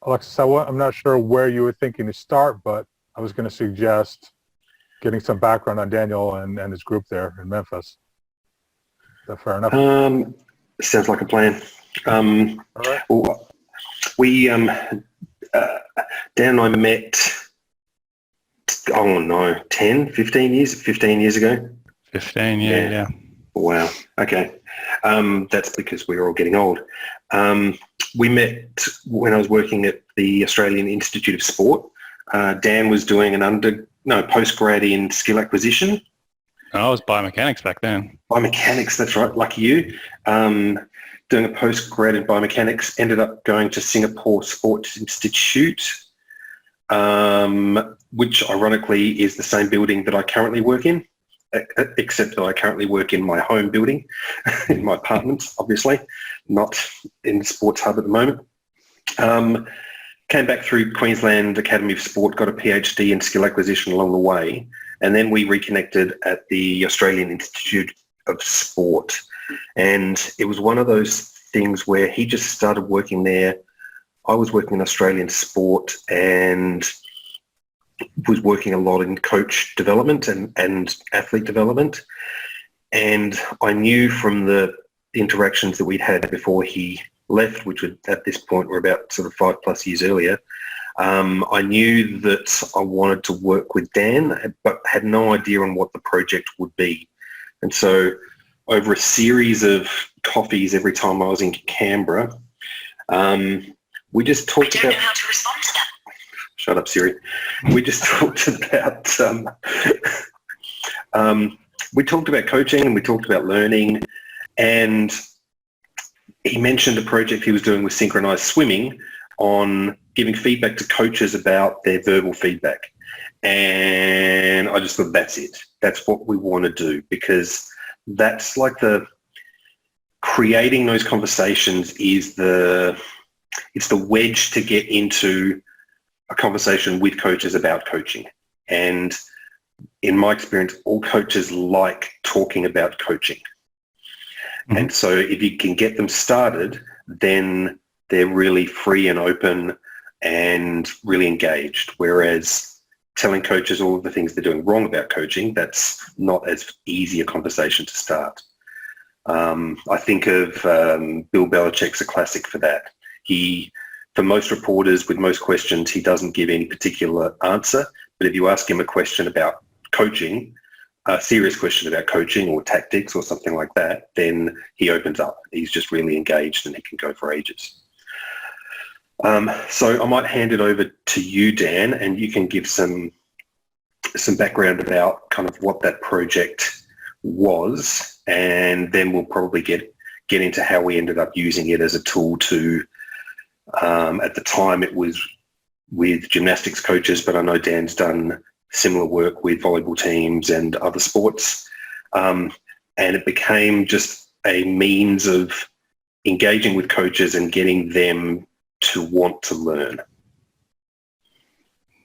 Alexis, I'm not sure where you were thinking to start, but I was going to suggest getting some background on Daniel and his group there in Memphis. Is that fair enough? Sounds like a plan. All right. Well, we, Dan and I met, 15 years ago. 15, yeah. Wow. Okay. That's because we were all getting old. We met when I was working at the Australian Institute of Sport. Dan was doing postgrad in skill acquisition. I was biomechanics back then. Biomechanics, that's right. Lucky you. Doing a postgrad in biomechanics, ended up going to Singapore Sports Institute, which ironically is the same building that I currently work in, except that I currently work in my home building, in my apartment, obviously, not in the sports hub at the moment. Came back through Queensland Academy of Sport, got a PhD in skill acquisition along the way, and then we reconnected at the Australian Institute of Sport. And it was one of those things where he just started working there. I was working in Australian sport and was working a lot in coach development and athlete development. And I knew from the interactions that we'd had before he left, which would, at this point were about sort of 5+ years earlier, I knew that I wanted to work with Dan, but had no idea on what the project would be. And so over a series of coffees every time I was in Canberra, we just talked about... I don't know how to respond to that. Shut up, Siri. We just talked about... we talked about coaching and we talked about learning, and he mentioned a project he was doing with synchronized swimming on giving feedback to coaches about their verbal feedback. And I just thought, that's it. That's what we want to do, because that's like creating those conversations is it's the wedge to get into a conversation with coaches about coaching. And in my experience, all coaches like talking about coaching. Mm-hmm. And so if you can get them started, then they're really free and open and really engaged. Whereas telling coaches all of the things they're doing wrong about coaching, that's not as easy a conversation to start. I think of Bill Belichick's a classic for that. For most reporters with most questions, he doesn't give any particular answer. But if you ask him a question about coaching, a serious question about coaching or tactics or something like that, then he opens up. He's just really engaged and he can go for ages. So I might hand it over to you, Dan, and you can give some background about kind of what that project was, and then we'll probably get into how we ended up using it as a tool to, at the time it was with gymnastics coaches, but I know Dan's done similar work with volleyball teams and other sports. And it became just a means of engaging with coaches and getting them to want to learn.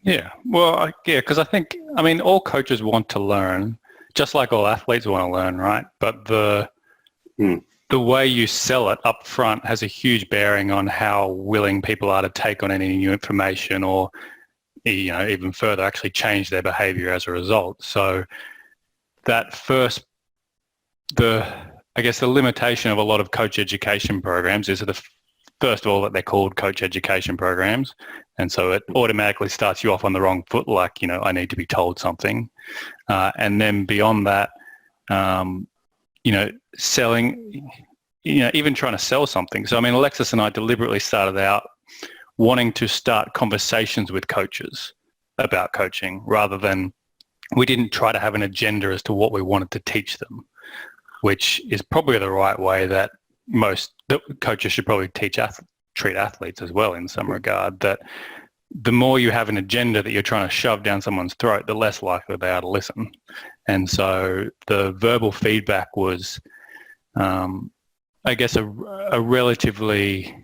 Yeah, well, because I think, all coaches want to learn, just like all athletes want to learn, right? But the way you sell it up front has a huge bearing on how willing people are to take on any new information, or even further, actually change their behavior as a result. So that the limitation of a lot of coach education programs is first of all, that they're called coach education programs. And so it automatically starts you off on the wrong foot, like, I need to be told something. And then beyond that, selling, even trying to sell something. So, Alexis and I deliberately started out wanting to start conversations with coaches about coaching, rather than, we didn't try to have an agenda as to what we wanted to teach them, which is probably the right way that most coaches should probably treat athletes as well, in some regard, that the more you have an agenda that you're trying to shove down someone's throat, the less likely they are to listen. And so the verbal feedback was, a relatively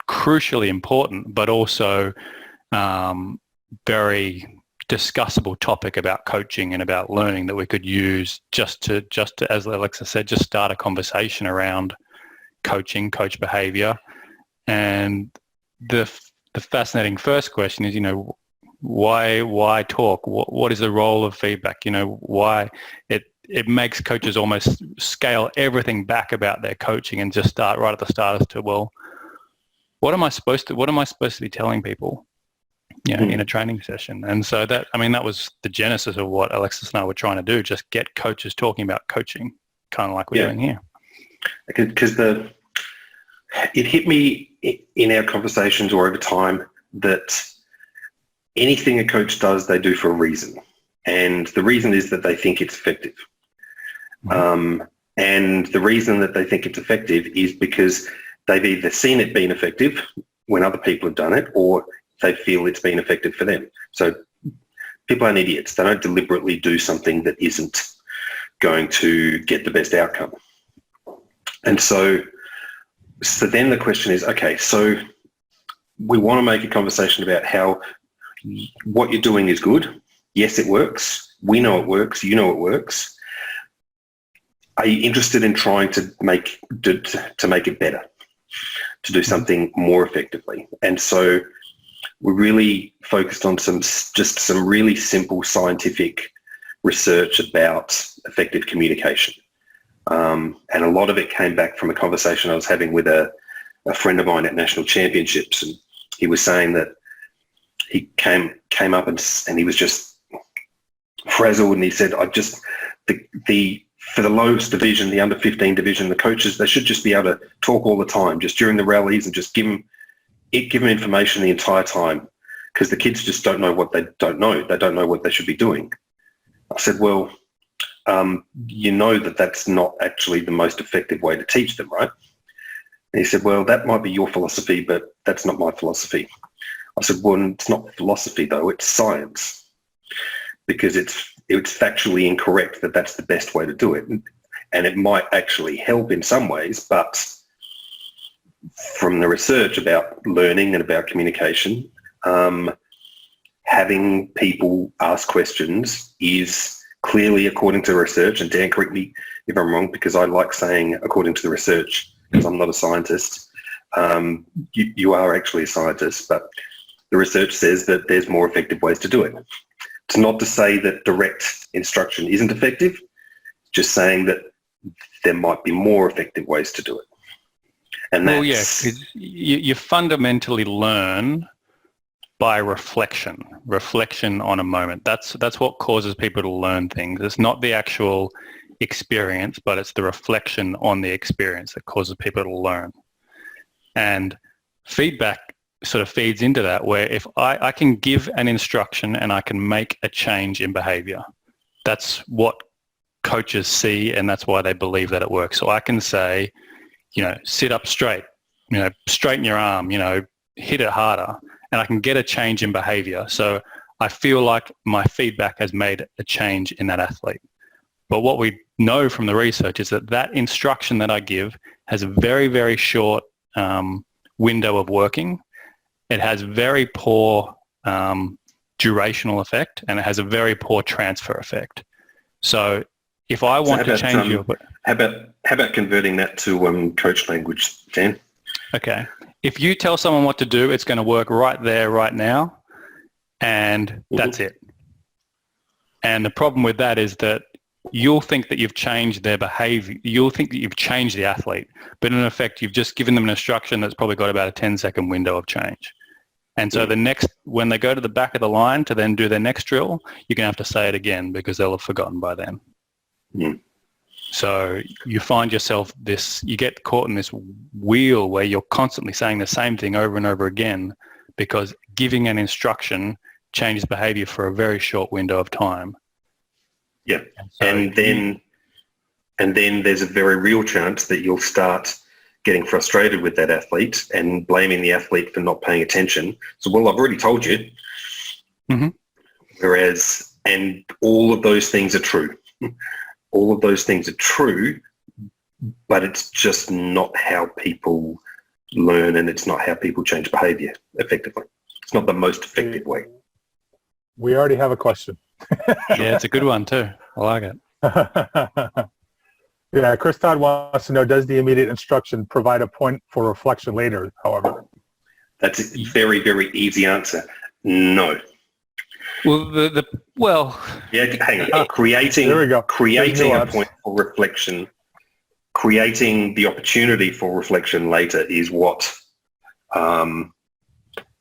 crucially important, but also very discussable topic about coaching and about learning that we could use just to, as Alexa said, just start a conversation around coaching, coach behavior. And the fascinating first question is, why talk? What is the role of feedback? Why it makes coaches almost scale everything back about their coaching and just start right at the start as to, well, what am I supposed to be telling people, in a training session? And so that was the genesis of what Alexis and I were trying to do, just get coaches talking about coaching, kind of like we're doing here. Because it hit me in our conversations or over time that anything a coach does, they do for a reason. And the reason is that they think it's effective. Mm-hmm. And the reason that they think it's effective is because they've either seen it being effective when other people have done it, or they feel it's been effective for them. So people aren't idiots. They don't deliberately do something that isn't going to get the best outcome. And so then the question is, okay, so we want to make a conversation about how what you're doing is good. Yes, it works. We know it works. You know it works. Are you interested in trying to make it better, to do something more effectively? And so we really focused on some really simple scientific research about effective communication. And a lot of it came back from a conversation I was having with a friend of mine at national championships. And he was saying that he came up and he was just frazzled, and he said, for the lowest division, the under 15 division, the coaches, they should just be able to talk all the time, just during the rallies, and just give them information the entire time, because the kids just don't know what they don't know. They don't know what they should be doing. I said, well, that's not actually the most effective way to teach them, right? And he said, well, that might be your philosophy, but that's not my philosophy. I said, well, it's not philosophy though, it's science, because it's factually incorrect that that's the best way to do it. And it might actually help in some ways, but from the research about learning and about communication, having people ask questions is clearly, according to research, and Dan, correct me if I'm wrong, because I like saying according to the research, because I'm not a scientist. You are actually a scientist, but the research says that there's more effective ways to do it. It's not to say that direct instruction isn't effective, just saying that there might be more effective ways to do it. And that's... Well, yeah, 'cause you fundamentally learn by reflection on a moment. That's what causes people to learn things. It's not the actual experience, but it's the reflection on the experience that causes people to learn. And feedback sort of feeds into that, where if I can give an instruction and I can make a change in behavior, that's what coaches see, and that's why they believe that it works. So I can say, sit up straight, straighten your arm, hit it harder, and I can get a change in behavior. So I feel like my feedback has made a change in that athlete. But what we know from the research is that instruction that I give has a very, very short window of working. It has very poor durational effect, and it has a very poor transfer effect. So if I want to change your... How about converting that to coach language, Dan? Okay. If you tell someone what to do, it's going to work right there, right now, and that's it. And the problem with that is that you'll think that you've changed their behavior. You'll think that you've changed the athlete, but in effect, you've just given them an instruction that's probably got about a 10-second window of change. And so when they go to the back of the line to then do their next drill, you're going to have to say it again because they'll have forgotten by then. Mm. So you find yourself you get caught in this wheel where you're constantly saying the same thing over and over again, because giving an instruction changes behavior for a very short window of time. Yeah. And then there's a very real chance that you'll start getting frustrated with that athlete and blaming the athlete for not paying attention. So, well, I've already told you. Mm-hmm. Whereas, and all of those things are true. All of those things are true, but it's just not how people learn, and it's not how people change behavior effectively. It's not the most effective way. We already have a question. Yeah, it's a good one too. I like it. Yeah, Chris Todd wants to know, does the immediate instruction provide a point for reflection later, however? That's a very, very easy answer. No. Well, Yeah, hang on. Creating There we go. creating a point for reflection, creating the opportunity for reflection later is what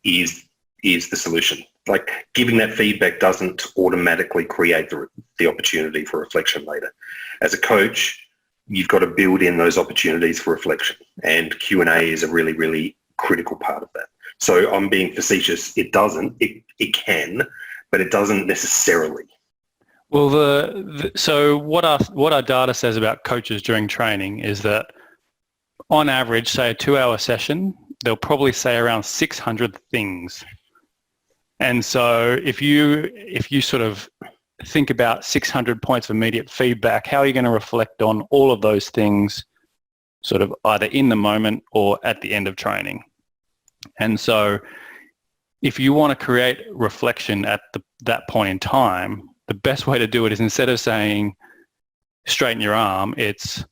is the solution. Like giving that feedback doesn't automatically create the opportunity for reflection later. As a coach, you've got to build in those opportunities for reflection, and Q&A is a really, really critical part of that. So I'm being facetious. It doesn't. It can, but it doesn't necessarily. well, so what our data says about coaches during training is that on average, say a 2-hour session, they'll probably say around 600 things. And so if you sort of think about 600 points of immediate feedback, how are you going to reflect on all of those things sort of either in the moment or at the end of training? And so if you want to create reflection at that point in time, the best way to do it is instead of saying straighten your arm, it's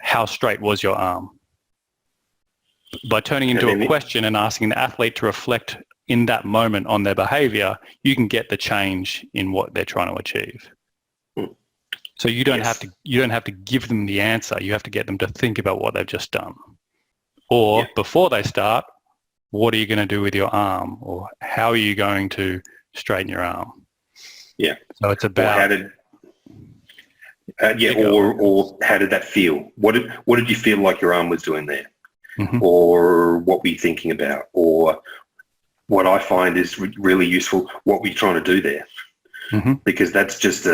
how straight was your arm? By turning into a question and asking the athlete to reflect in that moment on their behavior, you can get the change in what they're trying to achieve. So you don't have to give them the answer. You have to get them to think about what they've just done. Or before they start, what are you going to do with your arm? Or how are you going to straighten your arm? Yeah. So it's about... Or how did that feel? What did you feel like your arm was doing there? Mm-hmm. Or what were you thinking about? Or what I find is really useful, what were you trying to do there? Mm-hmm. Because that's just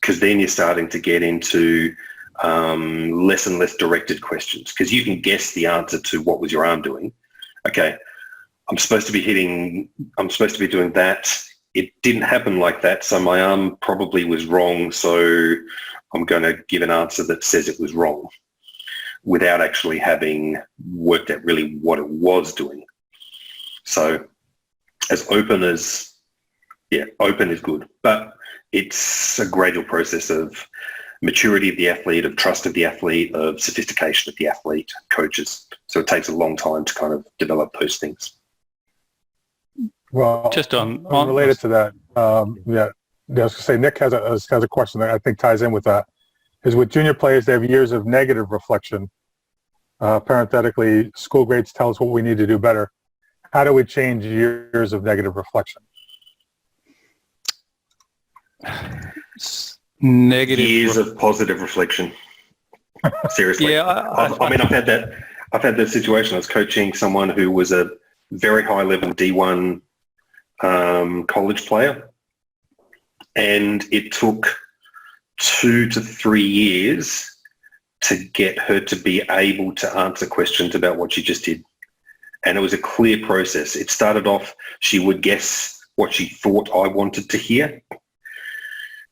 because then you're starting to get into less and less directed questions, because you can guess the answer to what was your arm doing. Okay, I'm supposed to be doing that. It didn't happen like that, so my arm probably was wrong, so I'm going to give an answer that says it was wrong without actually having worked out really what it was doing. So as open is good, but it's a gradual process of maturity of the athlete, of trust of the athlete, of sophistication of the athlete, coaches. So it takes a long time to kind of develop those things. Well, just on related to that, I was going to say Nick has a question that I think ties in with that. Is with junior players, they have years of negative reflection. Parenthetically, school grades tell us what we need to do better. How do we change years of negative reflection? Years of positive reflection. Seriously. Yeah, I've had that situation. I was coaching someone who was a very high level D1 college player, and it took 2 to 3 years to get her to be able to answer questions about what she just did. And it was a clear process. It started off, she would guess what she thought I wanted to hear.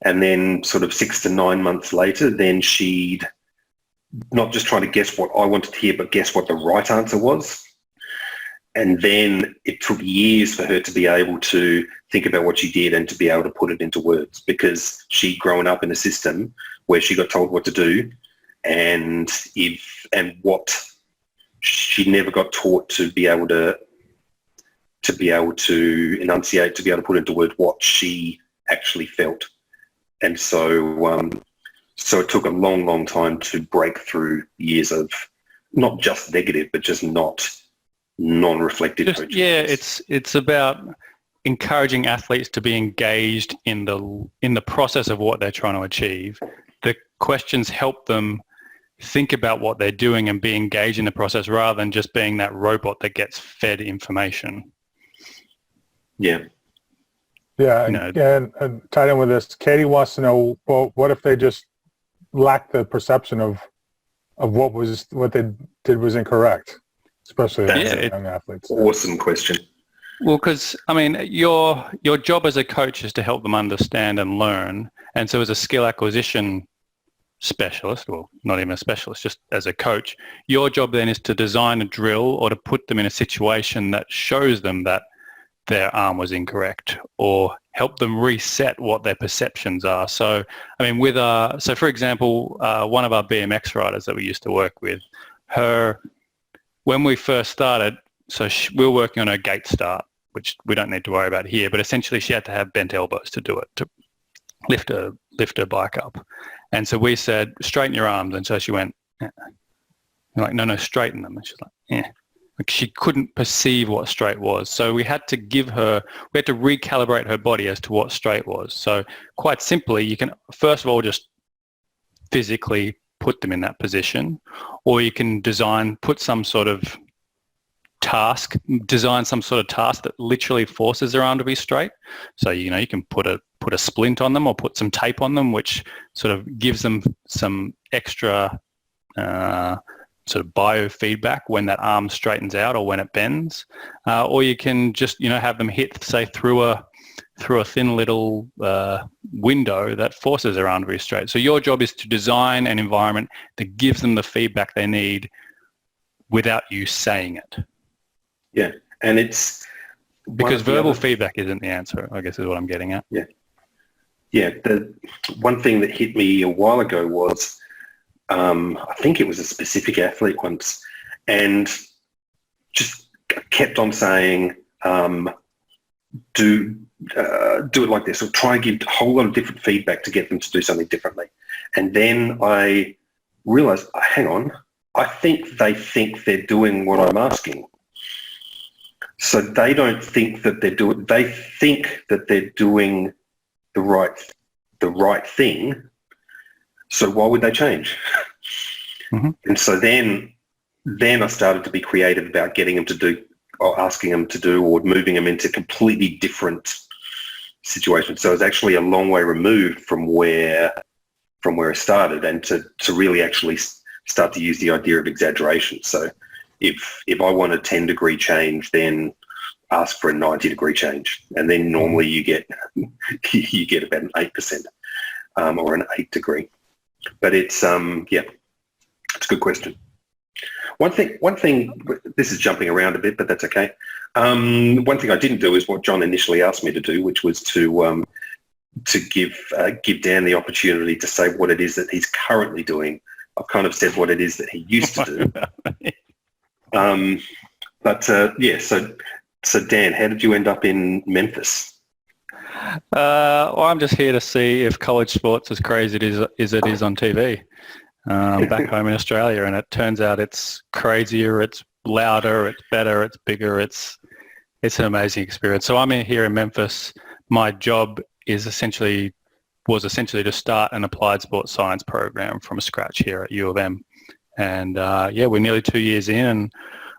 And then sort of 6 to 9 months later, then she'd not just try to guess what I wanted to hear, but guess what the right answer was. And then it took years for her to be able to think about what she did and to be able to put it into words, because she'd grown up in a system where she got told what to do, and what she never got taught to be able to enunciate, to be able to put into words what she actually felt. And so so it took a long, long time to break through years of not just negative, but just non-reflective coaching. Yeah, it's about encouraging athletes to be engaged in the process of what they're trying to achieve. The questions help them think about what they're doing and be engaged in the process, rather than just being that robot that gets fed information. Yeah. Yeah, and tied in with this, Katie wants to know, well, what if they just lack the perception of what they did was incorrect, especially young athletes? Awesome question. Well, because your job as a coach is to help them understand and learn, and so as a skill acquisition specialist, well, not even a specialist, just as a coach, your job then is to design a drill or to put them in a situation that shows them that their arm was incorrect, or help them reset what their perceptions are. So, for example, one of our BMX riders that we used to work with, her when we first started, so we were working on her gate start, which we don't need to worry about here, but essentially she had to have bent elbows to do it, to lift her bike up. And so we said, straighten your arms. And so she went, eh. We're like, no, straighten them. And she's like, yeah. Like she couldn't perceive what straight was. So we had to recalibrate her body as to what straight was. So quite simply, you can first of all just physically put them in that position, or you can design some sort of task that literally forces their arm to be straight. So, you can put a splint on them or put some tape on them, which sort of gives them some extra sort of biofeedback when that arm straightens out or when it bends. Or you can just, have them hit, say, through a thin little window that forces their arm to be straight. So your job is to design an environment that gives them the feedback they need without you saying it. Yeah, and it's... Because verbal feedback isn't the answer, I guess is what I'm getting at. Yeah. Yeah, the one thing that hit me a while ago was, I think it was a specific athlete once, and just kept on saying, do it like this, or try and give a whole lot of different feedback to get them to do something differently. And then I realised, hang on, I think they think they're doing what I'm asking. So they don't think that they think that they're doing the right thing. So why would they change? Mm-hmm. And so then I started to be creative about getting them to do, or asking them to do, or moving them into completely different situations. So it's actually a long way removed from where it started, and to really actually start to use the idea of exaggeration. So if I want a 10-degree change, then ask for a 90-degree change, and then normally you get about an 8% or an 8-degree. But it's it's a good question. One thing. This is jumping around a bit, but that's okay. One thing I didn't do is what John initially asked me to do, which was to give Dan the opportunity to say what it is that he's currently doing. I've kind of said what it is that he used to do. So Dan, how did you end up in Memphis? Well, I'm just here to see if college sports as crazy as it is on TV back home in Australia, and it turns out it's crazier, it's louder, it's better, it's bigger, it's an amazing experience. So I'm here in Memphis. My job was essentially to start an applied sports science program from scratch here at U of M, and we're nearly 2 years in,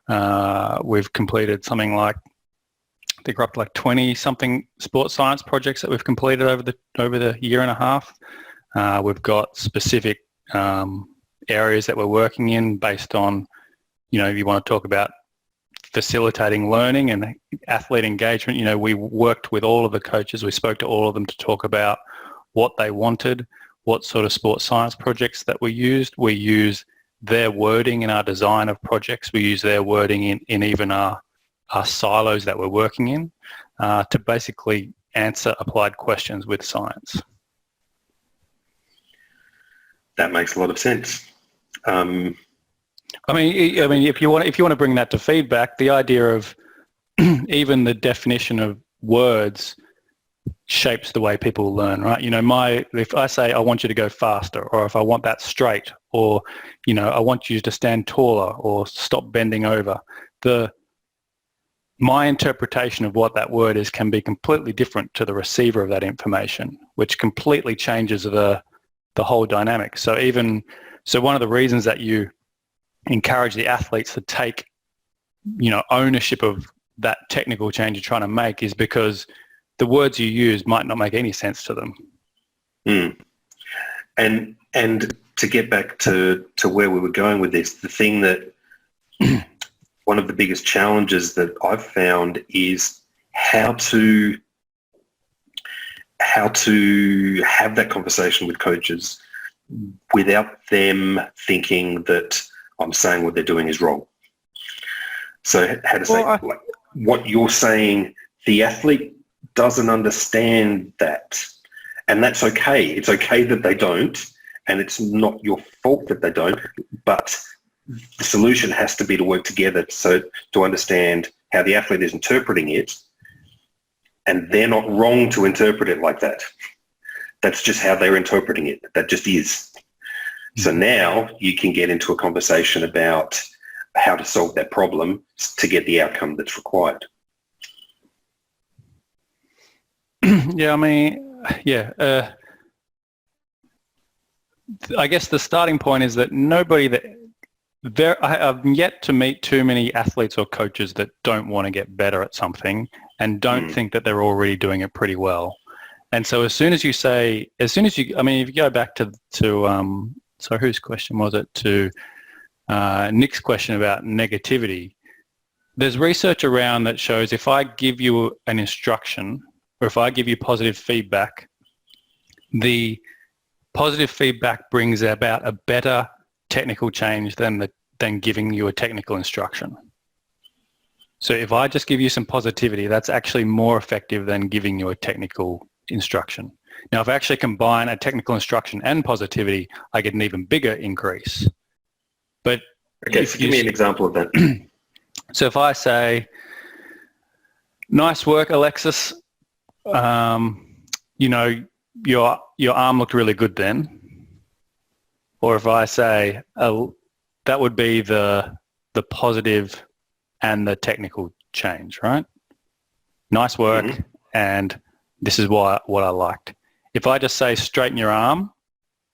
and we've completed something like, I think we're up to like 20-something sports science projects that we've completed over the year and a half. We've got specific areas that we're working in based on, if you want to talk about facilitating learning and athlete engagement, we worked with all of the coaches. We spoke to all of them to talk about what they wanted, what sort of sports science projects that we used. We use their wording in our design of projects. We use their wording in even our silos that we're working in to basically answer applied questions with science. That makes a lot of sense. I mean, if you want to bring that to feedback, the idea of even the definition of words shapes the way people learn, right? If I say I want you to go faster, or if I want that straight, or I want you to stand taller or stop bending over, my interpretation of what that word is can be completely different to the receiver of that information, which completely changes the whole dynamic. So one of the reasons that you encourage the athletes to take, ownership of that technical change you're trying to make is because the words you use might not make any sense to them. And to get back to where we were going with this, the thing that one of the biggest challenges that I've found is how to have that conversation with coaches without them thinking that I'm saying what they're doing is wrong. So how to say, like, what you're saying, the athlete doesn't understand that, and that's okay. It's okay that they don't, and it's not your fault that they don't, but the solution has to be to work together to understand how the athlete is interpreting it, and they're not wrong to interpret it like that. That's just how they're interpreting it. That just is. So now you can get into a conversation about how to solve that problem to get the outcome that's required. Yeah, I mean, I guess the starting point is that I've yet to meet too many athletes or coaches that don't want to get better at something and don't think that they're already doing it pretty well. And so if you go back to so whose question was it? To Nick's question about negativity. There's research around that shows if I give you an instruction or if I give you positive feedback, the positive feedback brings about a better technical change than giving you a technical instruction. So if I just give you some positivity, that's actually more effective than giving you a technical instruction. Now, if I actually combine a technical instruction and positivity, I get an even bigger increase. But okay, so give me an example of that. So if I say, "Nice work, Alexis. Your arm looked really good then," or if I say, that would be the positive and the technical change, right? Nice work, and this is what I liked. If I just say straighten your arm,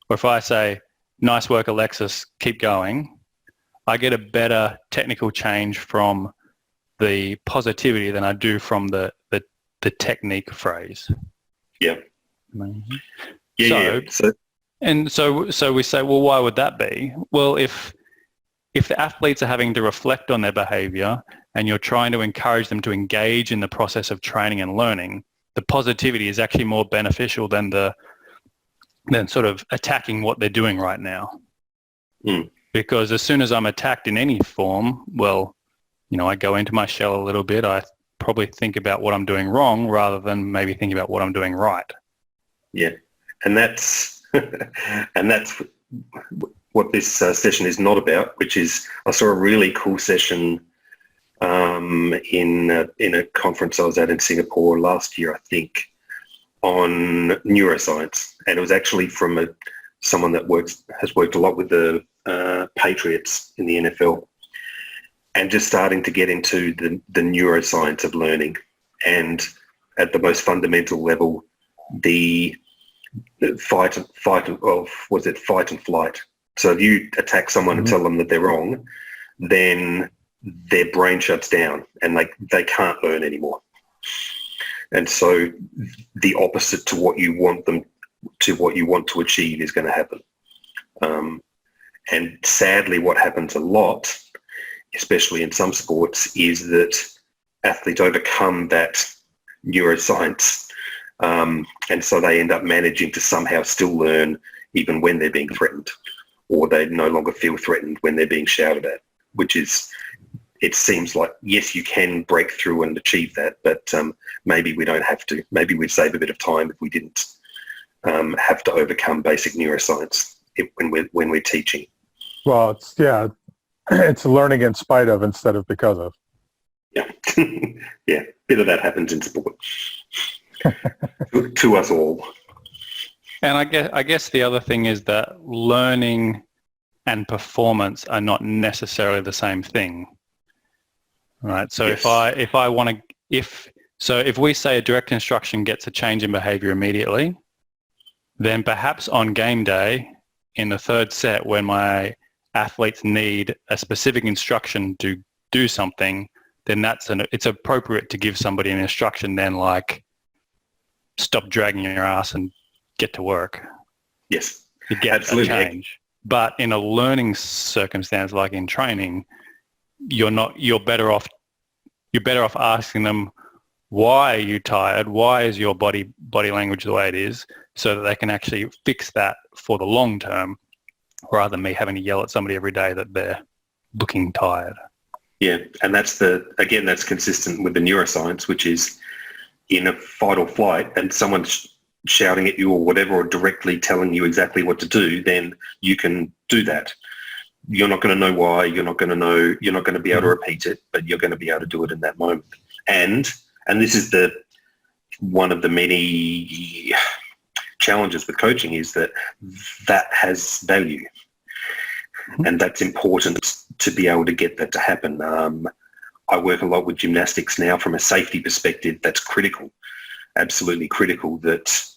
or if I say nice work, Alexis, keep going, I get a better technical change from the positivity than I do from the technique phrase. Yeah. So we say, well, why would that be? Well, if the athletes are having to reflect on their behavior and you're trying to encourage them to engage in the process of training and learning, the positivity is actually more beneficial than sort of attacking what they're doing right now. Because as soon as I'm attacked in any form, well, I go into my shell a little bit. I probably think about what I'm doing wrong rather than maybe think about what I'm doing right. Yeah. And that's what this session is not about, which is I saw a really cool session in a conference I was at in Singapore last year, I think, on neuroscience. And it was actually from someone that has worked a lot with the Patriots in the NFL, and just starting to get into the neuroscience of learning. And at the most fundamental level, the fight and flight. So if you attack someone and tell them that they're wrong, then their brain shuts down and they can't learn anymore. And so the opposite to what you want to achieve is going to happen. And sadly, what happens a lot, especially in some sports, is that athletes overcome that neuroscience, and so they end up managing to somehow still learn even when they're being threatened, or they no longer feel threatened when they're being shouted at, which is, it seems like, yes, you can break through and achieve that, but maybe we don't have to. Maybe we'd save a bit of time if we didn't have to overcome basic neuroscience when we're teaching. Well, it's learning in spite of instead of because of. Yeah, yeah. Bit of that happens in sport. to us all. And I guess the other thing is that learning and performance are not necessarily the same thing, right? So yes. if we say a direct instruction gets a change in behavior immediately, then perhaps on game day in the third set, when my athletes need a specific instruction to do something, then it's appropriate to give somebody an instruction then, like, stop dragging your ass and get to work. Yes, to get absolutely. A change. But in a learning circumstance, like in training, you're better off asking them, why are you tired? Why is your body language the way it is, so that they can actually fix that for the long term, rather than me having to yell at somebody every day that they're looking tired. Yeah, and that's consistent with the neuroscience, which is in a fight or flight and someone's shouting at you or whatever, or directly telling you exactly what to do, then you can do that. you're not going to know why. You're not going to be able to repeat it, but you're going to be able to do it in that moment. And this is one of the many challenges with coaching, is that has value, and that's important to be able to get that to happen. I work a lot with gymnastics now from a safety perspective. That's critical, absolutely critical, that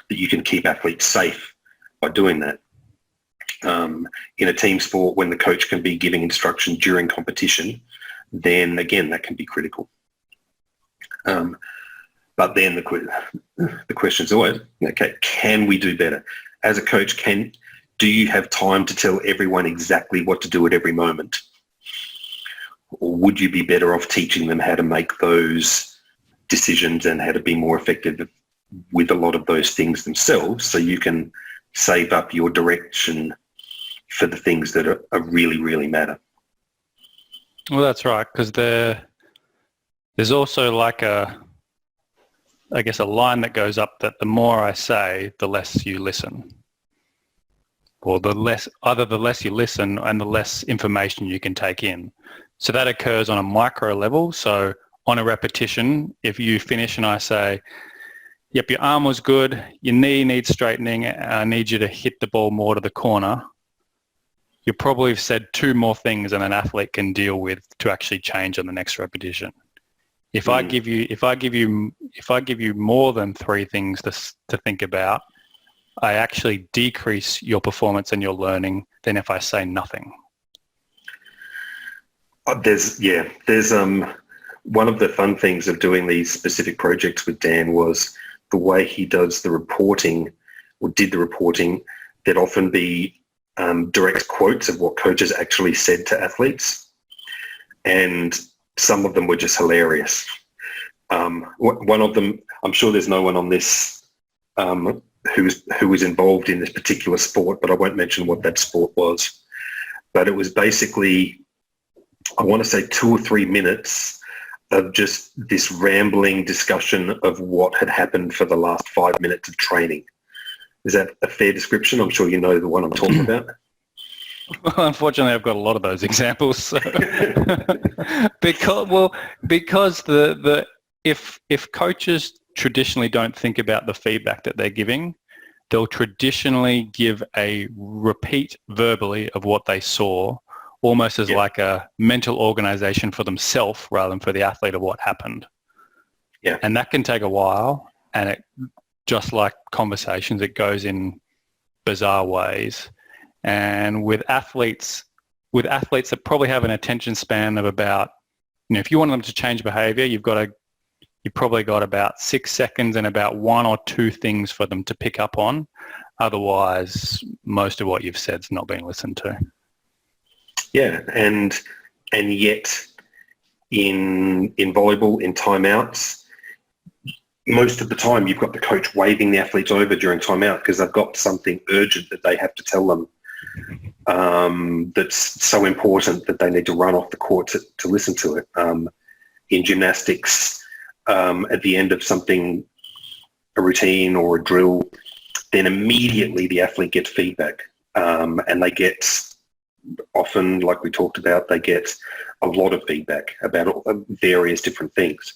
you can keep athletes safe by doing that. In a team sport, when the coach can be giving instruction during competition, then again that can be critical. But then the question is always, okay, can we do better? As a coach, do you have time to tell everyone exactly what to do at every moment? Or would you be better off teaching them how to make those decisions and how to be more effective with a lot of those things themselves, so you can save up your direction for the things that are really, really matter? Well, that's right, because there's also like a line that goes up that the more I say, the less you listen. Or the less you listen and the less information you can take in. So that occurs on a micro level. So on a repetition, if you finish and I say, yep, your arm was good, your knee needs straightening, I need you to hit the ball more to the corner, you probably have said 2 more things than an athlete can deal with to actually change on the next repetition. If I give you more than 3 things to think about, I actually decrease your performance and your learning than if I say nothing. There's one of the fun things of doing these specific projects with Dan was the way he does the reporting, or did the reporting. There'd often be direct quotes of what coaches actually said to athletes, and some of them were just hilarious. One of them, I'm sure there's no one on this who was involved in this particular sport, but I won't mention what that sport was. But it was basically, I want to say 2 or 3 minutes of just this rambling discussion of what had happened for the last 5 minutes of training. Is that a fair description? I'm sure you know the one I'm talking about. Well, unfortunately, I've got a lot of those examples. So. because if coaches traditionally don't think about the feedback that they're giving, they'll traditionally give a repeat verbally of what they saw, almost as like a mental organization for themselves rather than for the athlete of what happened. Yeah. And that can take a while, and it, just like conversations, it goes in bizarre ways. And with athletes that probably have an attention span of about, if you want them to change behavior, you've probably got about 6 seconds and about 1 or 2 things for them to pick up on. Otherwise, most of what you've said is not being listened to. Yeah, and yet in volleyball, in timeouts, most of the time you've got the coach waving the athletes over during timeout because they've got something urgent that they have to tell them, that's so important that they need to run off the court to listen to it. In gymnastics, at the end of something, a routine or a drill, then immediately the athlete gets feedback, and they get, often, like we talked about, they get a lot of feedback about various different things.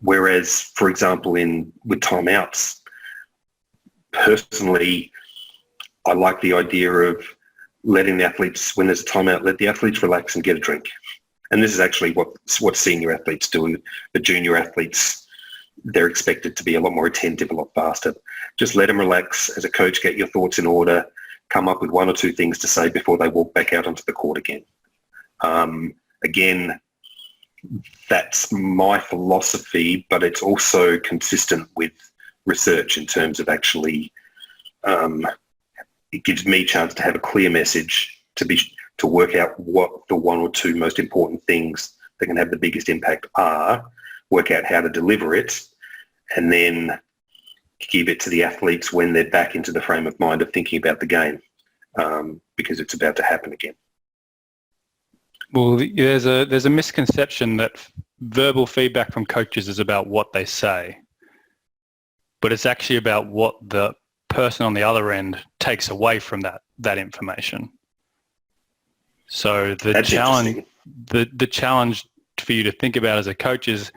Whereas, for example, with timeouts, personally, I like the idea of letting the athletes, when there's a timeout, let the athletes relax and get a drink. And this is actually what senior athletes do. The junior athletes, they're expected to be a lot more attentive, a lot faster. Just let them relax. As a coach, get your thoughts in order, come up with 1 or 2 things to say before they walk back out onto the court again. Again, that's my philosophy, but it's also consistent with research in terms of actually, it gives me a chance to have a clear message to work out what the 1 or 2 most important things that can have the biggest impact are, work out how to deliver it, and then give it to the athletes when they're back into the frame of mind of thinking about the game, because it's about to happen again. Well, there's a misconception that verbal feedback from coaches is about what they say, but it's actually about what the person on the other end takes away from that information. So the That's challenge for you to think about as a coach is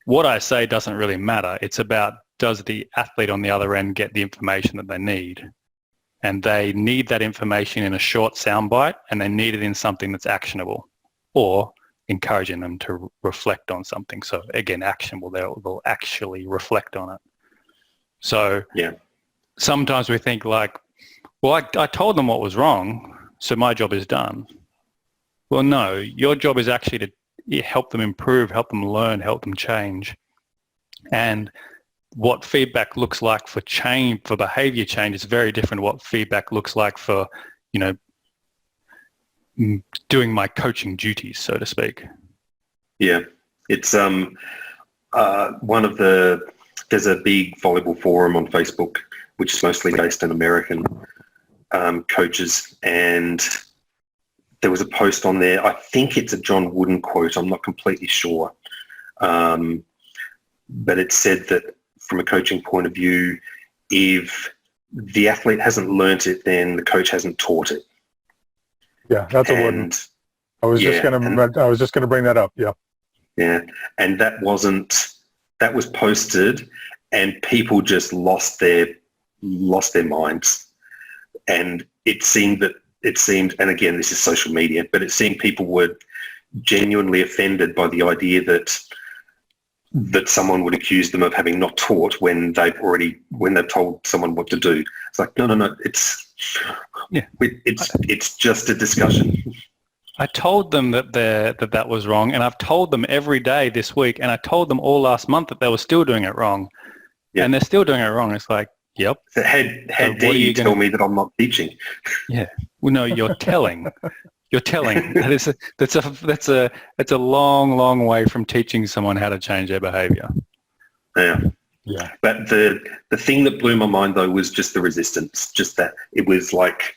what I say doesn't really matter. It's about, does the athlete on the other end get the information that they need? And they need that information in a short soundbite, and they need it in something that's actionable, or encouraging them to reflect on something. So again, actionable, they'll actually reflect on it. So sometimes we think like, well, I told them what was wrong, so my job is done. Well, no, your job is actually to help them improve, help them learn, help them change. And what feedback looks like for change, for behavior change, is very different to what feedback looks like for, doing my coaching duties, so to speak. Yeah, it's there's a big volleyball forum on Facebook, which is mostly based on American coaches, and there was a post on there. I think it's a John Wooden quote. I'm not completely sure, but it said that from a coaching point of view, if the athlete hasn't learnt it, then the coach hasn't taught it. Yeah, that's a Wooden. I was just gonna bring that up. Yeah. Yeah, and that was posted, and people just lost their minds, and it seemed, and again, this is social media, but it seemed people were genuinely offended by the idea that someone would accuse them of having not taught when they've told someone what to do. It's like, no, it's just a discussion. I told them that was wrong, and I've told them every day this week, and I told them all last month that they were still doing it wrong, and they're still doing it wrong. It's like, yep. So how dare you tell me that I'm not teaching? Yeah. Well, no, you're telling. You're telling. That's a long, long way from teaching someone how to change their behavior. Yeah. Yeah. But the thing that blew my mind though was just the resistance. Just that it was like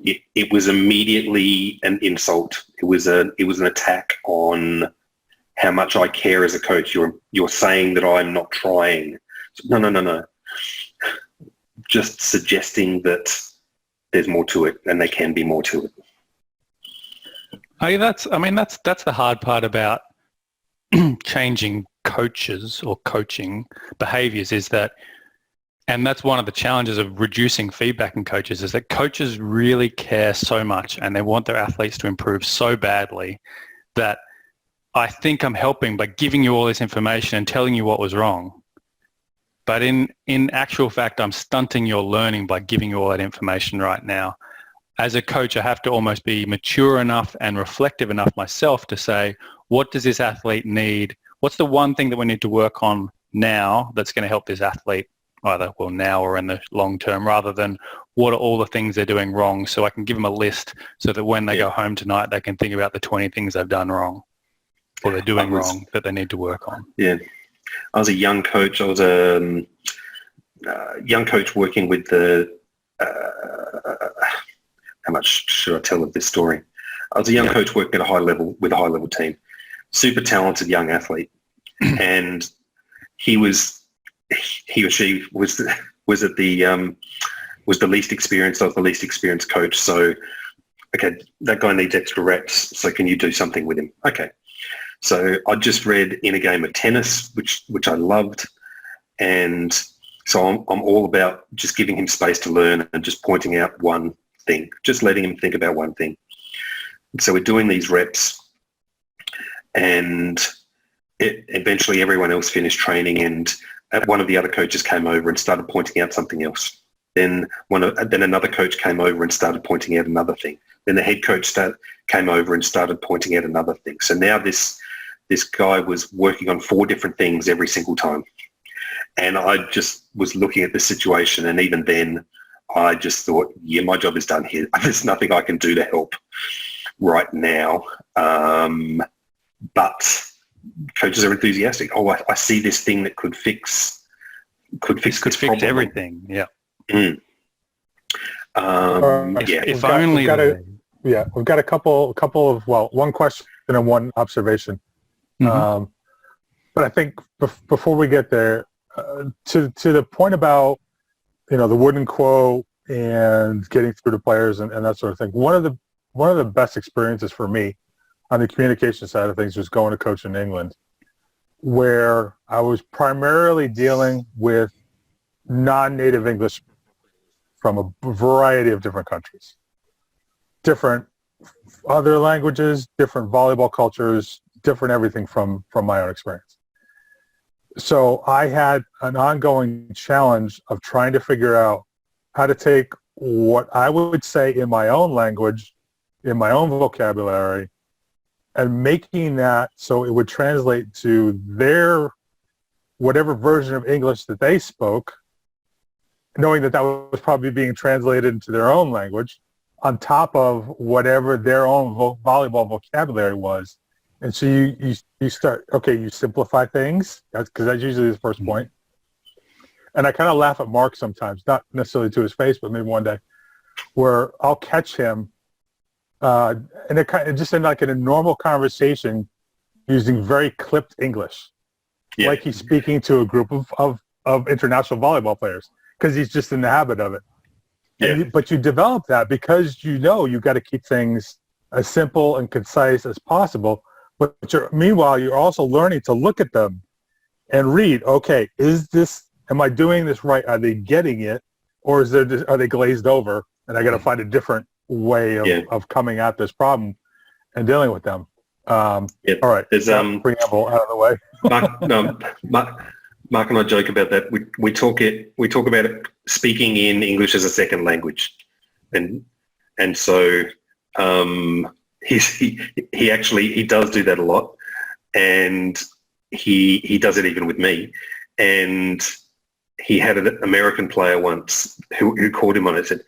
it was immediately an insult. It was an attack on how much I care as a coach. You're saying that I'm not trying. No. Just suggesting that there's more to it, and there can be more to it. That's the hard part about changing coaches or coaching behaviors, is that, and that's one of the challenges of reducing feedback in coaches, is that coaches really care so much and they want their athletes to improve so badly that I think I'm helping by giving you all this information and telling you what was wrong. But in actual fact, I'm stunting your learning by giving you all that information right now. As a coach, I have to almost be mature enough and reflective enough myself to say, what does this athlete need? What's the one thing that we need to work on now that's going to help this athlete either, well, now or in the long term, rather than what are all the things they're doing wrong, so I can give them a list so that when they go home tonight, they can think about the 20 things they've done wrong or they're doing wrong that they need to work on. Yeah. I was a young coach. I was a young coach working with the how much should I tell of this story? I was a young coach working at a high level with a high level team, super talented young athlete, and he or she was the least experienced. I was the least experienced coach. So, okay, that guy needs extra reps. So can you do something with him? Okay. So I just read In a Game of Tennis, which I loved, and so I'm all about just giving him space to learn and just pointing out one thing, just letting him think about one thing. So we're doing these reps, and eventually everyone else finished training, and one of the other coaches came over and started pointing out something else. Then another coach came over and started pointing out another thing. Then the head coach came over and started pointing out another thing. So now this guy was working on 4 different things every single time. And I just was looking at the situation, and even then I just thought, yeah, my job is done here. There's nothing I can do to help right now. But coaches are enthusiastic. Oh, I see this thing that could fix everything. Yeah. Mm. If only. We've got a couple of, one question and one observation. Mm-hmm. But I think before we get there, to the point about, the Wooden quote, and getting through to players and that sort of thing. One of the best experiences for me on the communication side of things was going to coach in England, where I was primarily dealing with non-native English from a variety of different countries, different other languages, different volleyball cultures, different everything from my own experience. So I had an ongoing challenge of trying to figure out how to take what I would say in my own language, in my own vocabulary, and making that so it would translate to their whatever version of English that they spoke, knowing that was probably being translated into their own language on top of whatever their own volleyball vocabulary was. And so you start, okay, you simplify things, because that's usually the first point. And I kind of laugh at Mark sometimes, not necessarily to his face, but maybe one day, where I'll catch him and it kind of just in like in a normal conversation using very clipped English, like he's speaking to a group of international volleyball players, because he's just in the habit of it. Yeah. But you develop that because you got to keep things as simple and concise as possible. But meanwhile, you're also learning to look at them and read, okay, am I doing this right? Are they getting it? Or are they glazed over? And I got to find a different way of coming at this problem and dealing with them. All right. There's preamble out of the way. Mark and I joke about that. We talk about it, speaking in English as a second language, and so he does do that a lot, and he does it even with me. And he had an American player once who called him on it and said,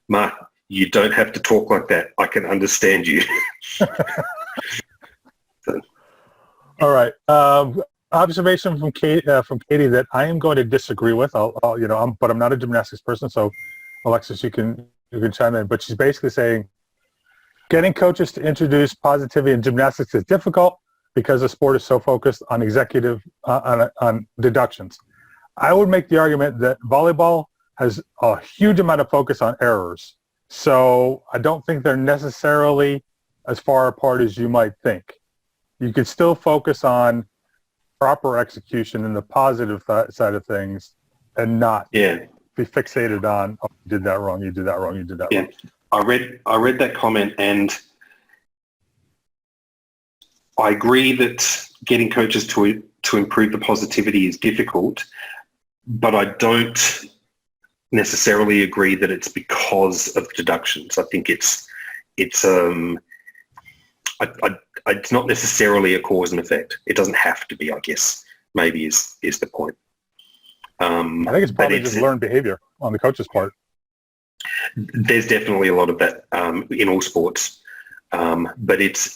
"Mark, you don't have to talk like that. I can understand you." So. All right. Observation from Katie that I am going to disagree with. But I'm not a gymnastics person, so Alexis, you can chime in. But she's basically saying getting coaches to introduce positivity in gymnastics is difficult because the sport is so focused on on deductions. I would make the argument that volleyball has a huge amount of focus on errors, so I don't think they're necessarily as far apart as you might think. You could still focus on proper execution and the positive side of things, and not be fixated on, oh, you did that wrong, you did that wrong, you did that wrong. I read that comment, and I agree that getting coaches to improve the positivity is difficult, but I don't necessarily agree that it's because of deductions. I think it's not necessarily a cause and effect. It doesn't have to be, I guess, maybe is the point. I think it's probably just learned behavior on the coach's part. There's definitely a lot of that in all sports, but it's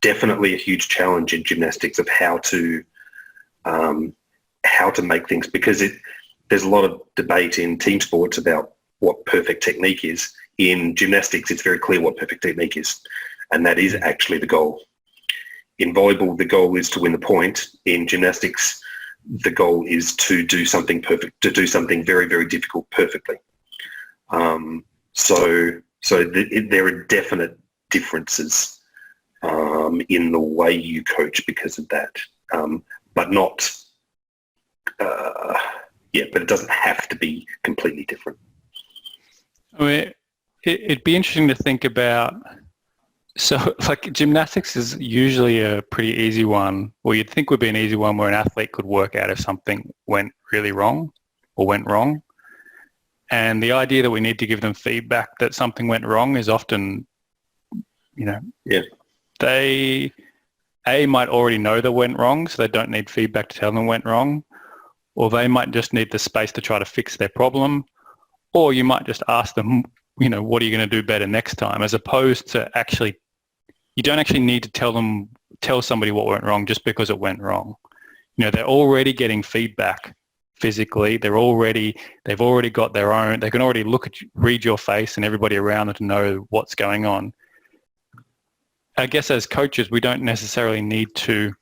definitely a huge challenge in gymnastics of how to make things, because there's a lot of debate in team sports about what perfect technique is. In gymnastics, it's very clear what perfect technique is, and that is actually the goal. In volleyball, the goal is to win the point. In gymnastics, the goal is to do something perfect, to do something very, very difficult perfectly. There are definite differences in the way you coach because of that, but not, but it doesn't have to be completely different. I mean, it'd be interesting to think about. So, like, gymnastics is usually a pretty easy one, or you'd think would be an easy one where an athlete could work out if something went really wrong or went wrong. And the idea that we need to give them feedback that something went wrong is often, they might already know that went wrong, so they don't need feedback to tell them went wrong, or they might just need the space to try to fix their problem, or you might just ask them, what are you going to do better next time, as opposed to you don't actually need to tell somebody what went wrong just because it went wrong. They're already getting feedback physically. They've already got their own, they can already read your face and everybody around them to know what's going on. I guess as coaches, we don't necessarily need to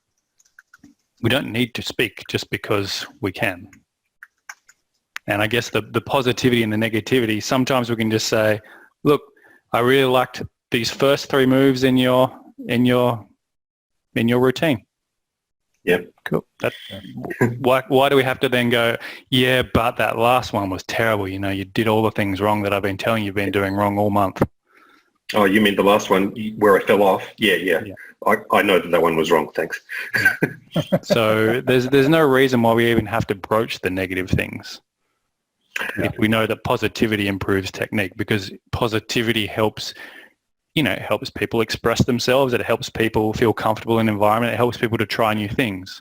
speak just because we can. And I guess the positivity and the negativity, sometimes we can just say, look, I really liked these first 3 moves in your routine. Yep. Cool. Why do we have to then go, yeah, but that last one was terrible. You did all the things wrong that I've been telling you've been doing wrong all month. Oh, you mean the last one where I fell off? Yeah. I know that one was wrong. Thanks. So there's no reason why we even have to broach the negative things. Yeah. If we know that positivity improves technique, because positivity helps people express themselves. It helps people feel comfortable in an environment. It helps people to try new things.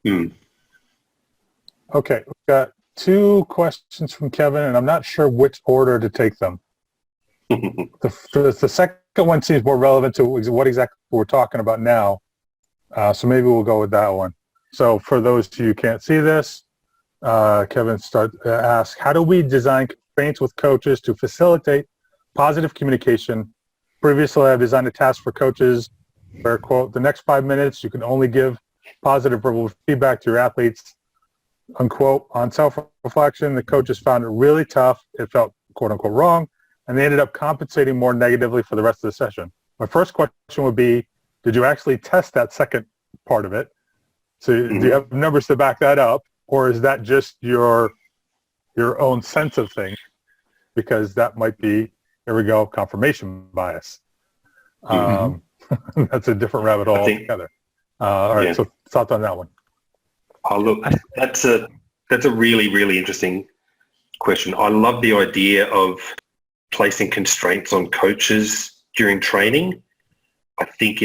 Mm. Okay, we've got 2 questions from Kevin, and I'm not sure which order to take them. The second one seems more relevant to what exactly we're talking about now, so maybe we'll go with that one. So for those of you who can't see this, Kevin asks, how do we design constraints with coaches to facilitate positive communication? Previously, I've designed a task for coaches where, quote, the next 5 minutes you can only give positive verbal feedback to your athletes, unquote. On self-reflection, the coaches found it really tough. It felt, quote unquote, wrong, and they ended up compensating more negatively for the rest of the session. My first question would be, did you actually test that second part of it? So do you have numbers to back that up, or is that just your own sense of things? Because that might be, here we go, confirmation bias. That's a different rabbit hole altogether. All right, so thoughts on that one? Oh, look, that's a really, really interesting question. I love the idea of placing constraints on coaches during training. I think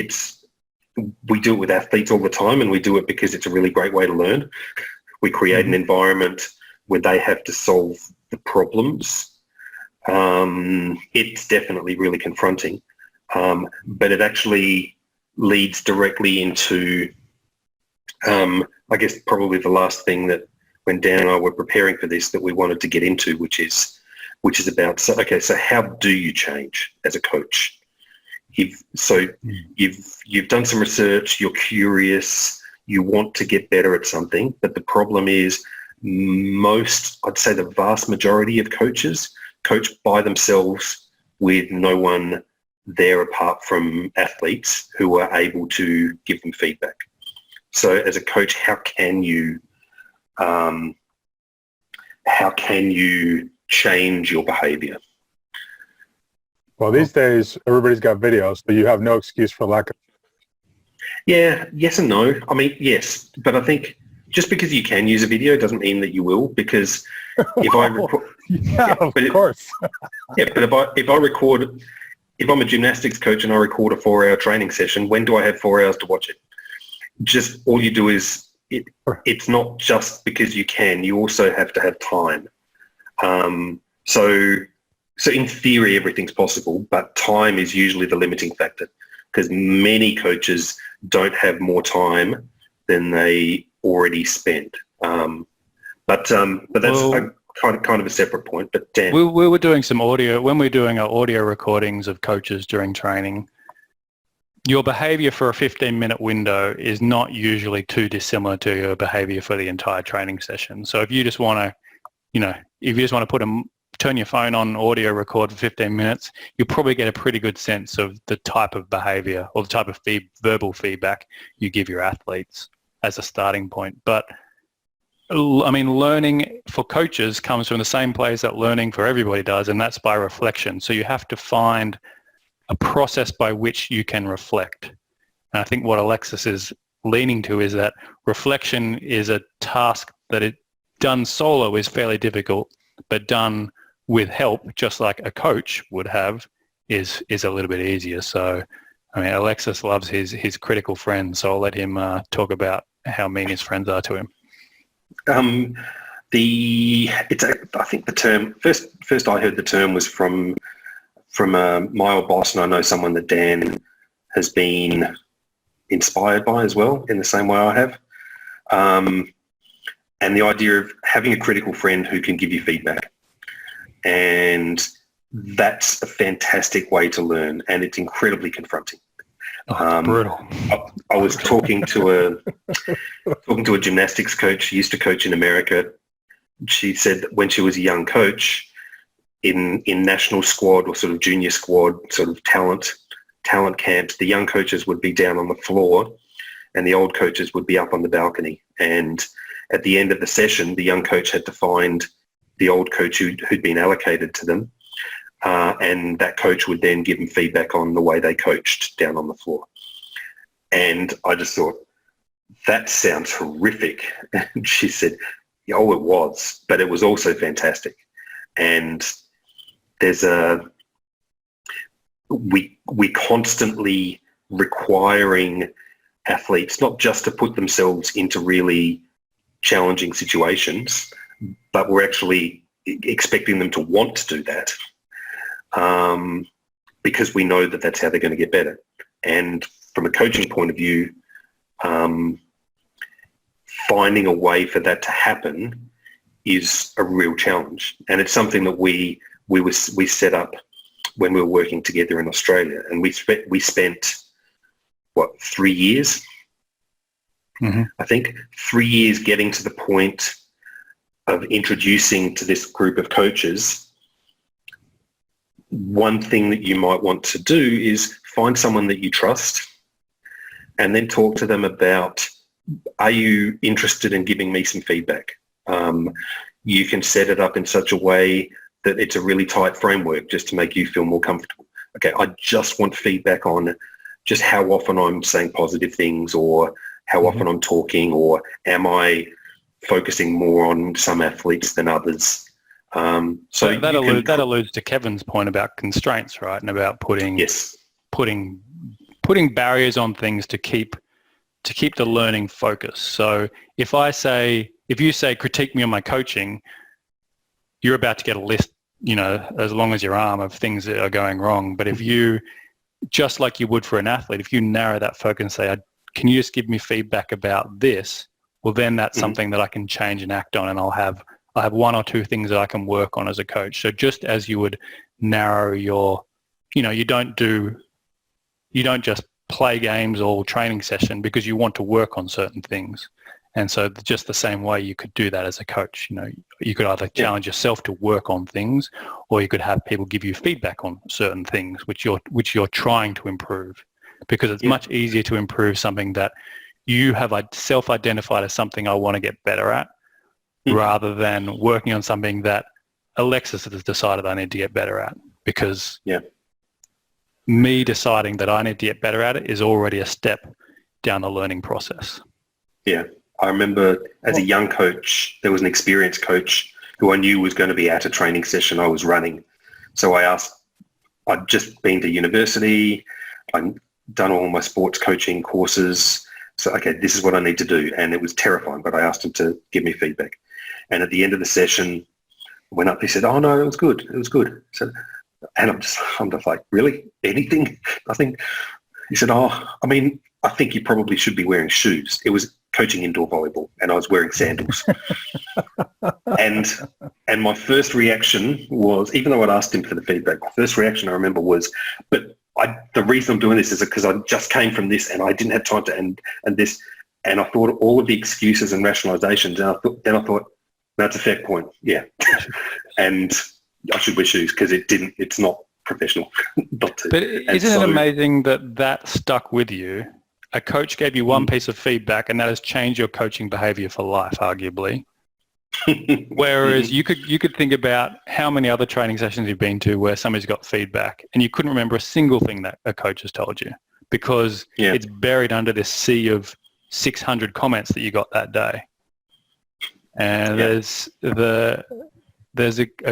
we do it with athletes all the time, and we do it because it's a really great way to learn. We create an environment where they have to solve the problems. It's definitely really confronting, but it actually leads directly into, I guess, probably the last thing that when Dan and I were preparing for this that we wanted to get into, which is about, so how do you change as a coach? You've done some research, you're curious, you want to get better at something, but the problem is I'd say the vast majority of coaches coach by themselves with no one there apart from athletes who are able to give them feedback. So as a coach, how can you change your behavior? Well, these days, everybody's got videos, but you have no excuse for lack of. Yeah, yes and no. I mean, yes, but I think just because you can use a video doesn't mean that you will, because if I record... of course. But if I'm a gymnastics coach and I record a 4-hour training session, when do I have 4 hours to watch it? Just all you do is, it's not just because you can, you also have to have time. So in theory, everything's possible, but time is usually the limiting factor, because many coaches don't have more time than they already spend. But that's kind of a separate point. But Dan, we were doing some audio when we were doing our audio recordings of coaches during training. Your behavior for a 15-minute window is not usually too dissimilar to your behavior for the entire training session. So if you just want to, turn your phone on, audio record for 15 minutes, you'll probably get a pretty good sense of the type of behavior or the type of verbal feedback you give your athletes as a starting point. But I mean, learning for coaches comes from the same place that learning for everybody does, and that's by reflection. So you have to find a process by which you can reflect. And I think what Alexis is leaning to is that reflection is a task that done solo is fairly difficult, but done with help, just like a coach would have, is a little bit easier. So, I mean, Alexis loves his critical friends, so I'll let him talk about how mean his friends are to him. I think the term first I heard the term was from my old boss, and I know someone that Dan has been inspired by as well, in the same way I have. And the idea of having a critical friend who can give you feedback. And that's a fantastic way to learn, and it's incredibly confronting. It's brutal. I was talking to a gymnastics coach. He used to coach in America, she said that when she was a young coach in national squad or sort of junior squad, sort of talent camps, the young coaches would be down on the floor and the old coaches would be up on the balcony. And at the end of the session, the young coach had to find the old coach who'd been allocated to them, and that coach would then give them feedback on the way they coached down on the floor. And I just thought, that sounds horrific. And she said, oh, it was, but it was also fantastic. And we're constantly requiring athletes not just to put themselves into really challenging situations, but we're actually expecting them to want to do that, because we know that that's how they're going to get better. And from a coaching point of view, finding a way for that to happen is a real challenge. And it's something that we set up when we were working together in Australia. And we spent 3 years? Mm-hmm. I think 3 years getting to the point of introducing to this group of coaches. One thing that you might want to do is find someone that you trust and then talk to them about, are you interested in giving me some feedback? You can set it up in such a way that it's a really tight framework just to make you feel more comfortable. Okay, I just want feedback on just how often I'm saying positive things, or how often I'm talking, or am I focusing more on some athletes than others? So that alludes to Kevin's point about constraints, right? And about putting barriers on things to keep the learning focus. So if you say critique me on my coaching, you're about to get a list, as long as your arm, of things that are going wrong. But if you, just like you would for an athlete, if you narrow that focus and say, can you just give me feedback about this? Well, then that's something that I can change and act on, and I'll have one or two things that I can work on as a coach. So just as you would narrow your, you don't just play games all training session because you want to work on certain things. And so just the same way you could do that as a coach. You could either challenge yourself to work on things, or you could have people give you feedback on certain things which you're trying to improve, because it's much easier to improve something that you have self-identified as something I want to get better at, rather than working on something that Alexis has decided I need to get better at. Because me deciding that I need to get better at it is already a step down the learning process. Yeah. I remember as a young coach, there was an experienced coach who I knew was going to be at a training session I was running. So I asked, I'd just been to university, I'd done all my sports coaching courses. So, okay, this is what I need to do. And it was terrifying, but I asked him to give me feedback. And at the end of the session, I went up, he said, oh no, it was good. It was good. So, and I'm just like, really? Anything? Nothing? He said, I think you probably should be wearing shoes. It was coaching indoor volleyball, and I was wearing sandals. and my first reaction was, even though I'd asked him for the feedback, my first reaction I remember was, but the reason I'm doing this is because I just came from this and I didn't have time to and this, and I thought all of the excuses and rationalizations, and I thought that's a fair point, and I should wear shoes because it's not professional not to. But isn't it amazing that stuck with you? A coach gave you one piece of feedback, and that has changed your coaching behavior for life, arguably. Whereas you could think about how many other training sessions you've been to where somebody's got feedback and you couldn't remember a single thing that a coach has told you, because it's buried under this sea of 600 comments that you got that day. And there's a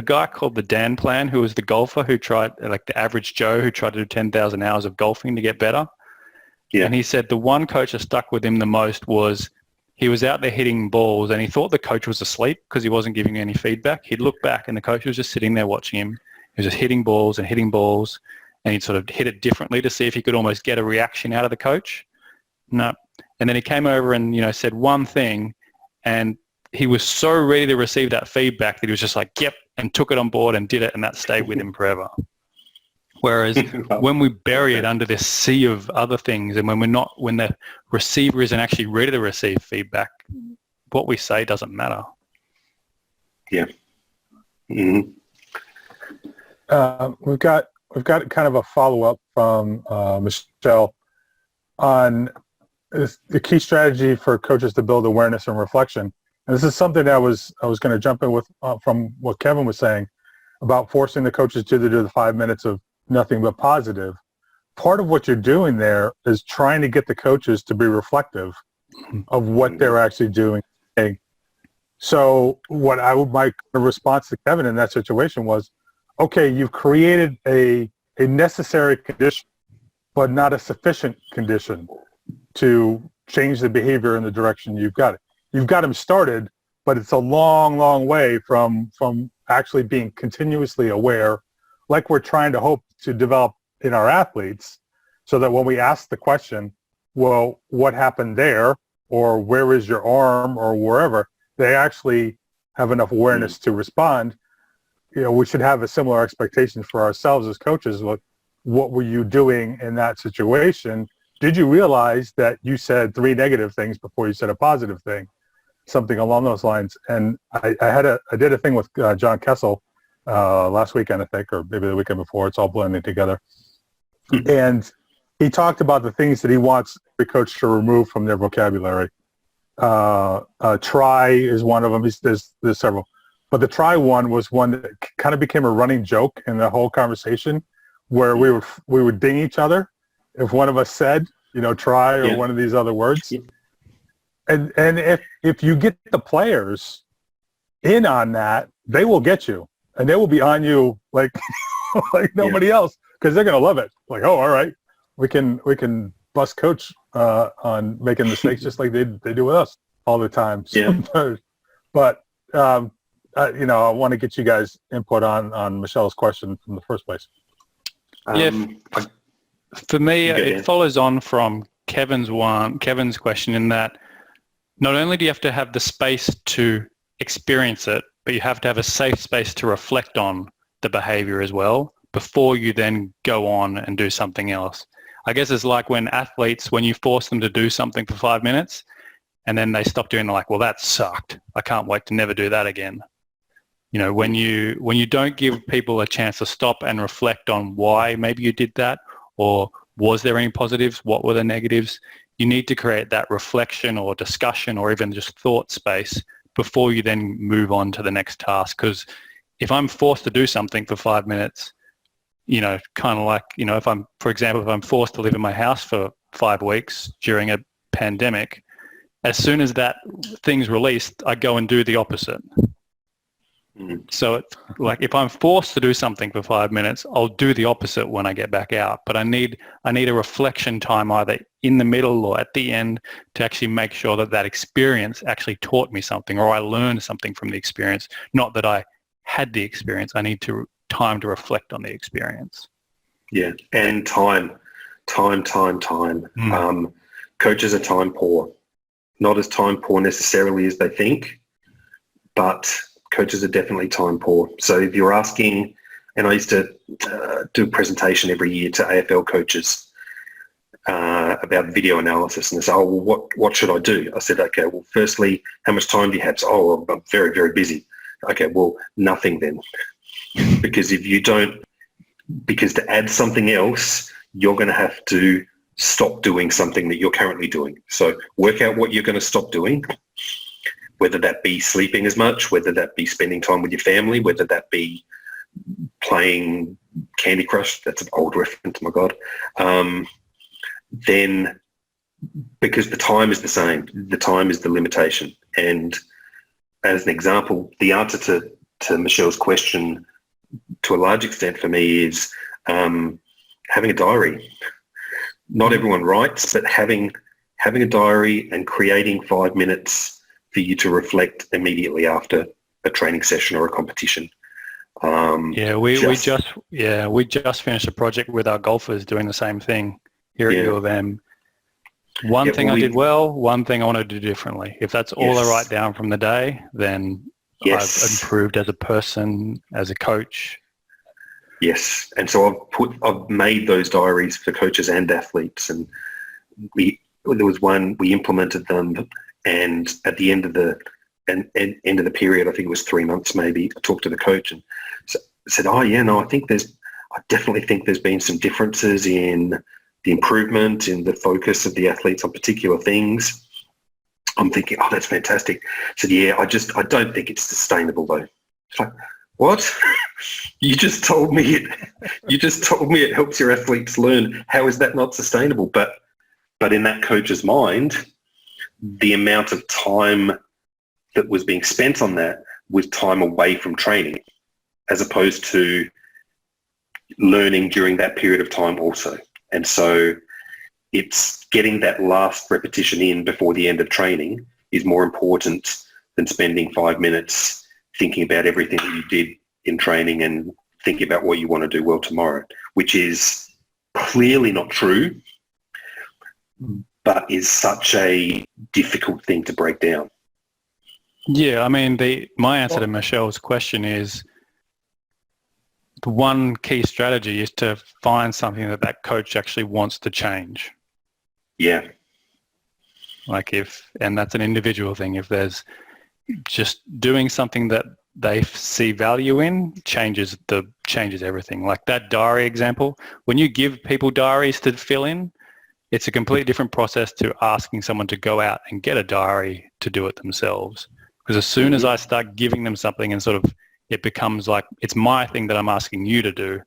guy called the Dan Plan, who was the golfer who tried, like the average Joe, who tried to do 10,000 hours of golfing to get better. Yeah. And he said the one coach that stuck with him the most was he was out there hitting balls and he thought the coach was asleep because he wasn't giving any feedback. He'd look back and the coach was just sitting there watching him. He was just hitting balls, and he'd sort of hit it differently to see if he could almost get a reaction out of the coach. No. And then he came over and, said one thing, and he was so ready to receive that feedback that he was just like, yep, and took it on board and did it, and that stayed with him forever. Whereas when we bury it under this sea of other things, and when the receiver isn't actually ready to receive feedback, what we say doesn't matter. Yeah. Mm-hmm. We've got kind of a follow-up from Michelle on the key strategy for coaches to build awareness and reflection. And this is something that I was going to jump in with from what Kevin was saying about forcing the coaches to do the 5 minutes of nothing but positive. Part of what you're doing there is trying to get the coaches to be reflective of what they're actually doing. So what my response to Kevin in that situation was, okay, you've created a necessary condition, but not a sufficient condition to change the behavior in the direction you've got it. You've got them started, but it's a long, long way from actually being continuously aware, like we're trying to hope to develop in our athletes, so that when we ask the question, well, what happened there, or where is your arm, or wherever, they actually have enough awareness to respond. We should have a similar expectation for ourselves as coaches. Like, what were you doing in that situation? Did you realize that you said 3 negative things before you said a positive thing? Something along those lines. And I did a thing with John Kessel last weekend, I think, or maybe the weekend before. It's all blending together. And he talked about the things that he wants every coach to remove from their vocabulary. Try is one of them. There's several. But the try one was one that kind of became a running joke in the whole conversation, where we would ding each other if one of us said, try or one of these other words. And if you get the players in on that, they will get you, and they will be on you like like nobody else, because they're going to love it. Like, oh, all right, we can bust coach on making mistakes just like they do with us all the time. So, but I want to get you guys input on Michelle's question from the first place. For me, it follows on from Kevin's question, in that not only do you have to have the space to experience it, but you have to have a safe space to reflect on the behavior as well before you then go on and do something else. I guess it's like when you force them to do something for 5 minutes and then they stop doing it, like, well, that sucked. I can't wait to never do that again. When you don't give people a chance to stop and reflect on why maybe you did that, or was there any positives, what were the negatives, you need to create that reflection or discussion or even just thought space before you then move on to the next task. Because if I'm forced to do something for 5 minutes, kind of like, if I'm forced to live in my house for 5 weeks during a pandemic, as soon as that thing's released, I go and do the opposite. So it's like, if I'm forced to do something for 5 minutes, I'll do the opposite when I get back out. But I need a reflection time either in the middle or at the end to actually make sure that experience actually taught me something, or I learned something from the experience. Not that I had the experience. I need time to reflect on the experience. Yeah, and time. Coaches are time poor. Not as time poor necessarily as they think, but coaches are definitely time poor. So if you're asking, and I used to do a presentation every year to AFL coaches about video analysis, and they say, oh, well, what should I do? I said, okay, well, firstly, how much time do you have? So, oh, I'm very, very busy. Okay, well, nothing then. Because to add something else, you're going to have to stop doing something that you're currently doing. So work out what you're going to stop doing, whether that be sleeping as much, whether that be spending time with your family, whether that be playing Candy Crush. That's an old reference, my God. Then, because the time is the same, the time is the limitation. And as an example, the answer to Michelle's question to a large extent for me is having a diary. Not everyone writes, but having a diary and creating 5 minutes for you to reflect immediately after a training session or a competition. We just finished a project with our golfers doing the same thing here at U of M. One thing I did well, one thing I want to do differently. If that's all I write down from the day, then I've improved as a person, as a coach. Yes, and so I've made those diaries for coaches and athletes, and there was one, we implemented them, and at the end of end of the period, I think it was 3 months maybe, I talked to the coach and said, oh yeah, no, I definitely think there's been some differences in the improvement, in the focus of the athletes on particular things. I'm thinking, oh, that's fantastic. I said, yeah, I don't think it's sustainable though. It's like, what? You just told me it helps your athletes learn. How is that not sustainable? But in that coach's mind, the amount of time that was being spent on that was time away from training, as opposed to learning during that period of time also. And so it's getting that last repetition in before the end of training is more important than spending 5 minutes thinking about everything that you did in training and thinking about what you want to do well tomorrow, which is clearly not true, but is such a difficult thing to break down. Yeah, I mean, my answer to Michelle's question is the one key strategy is to find something that coach actually wants to change. Yeah. And that's an individual thing. If there's just doing something that they see value in, changes everything. Like that diary example, when you give people diaries to fill in, it's a completely different process to asking someone to go out and get a diary to do it themselves. Because as soon as I start giving them something and sort of it becomes like it's my thing that I'm asking you to do,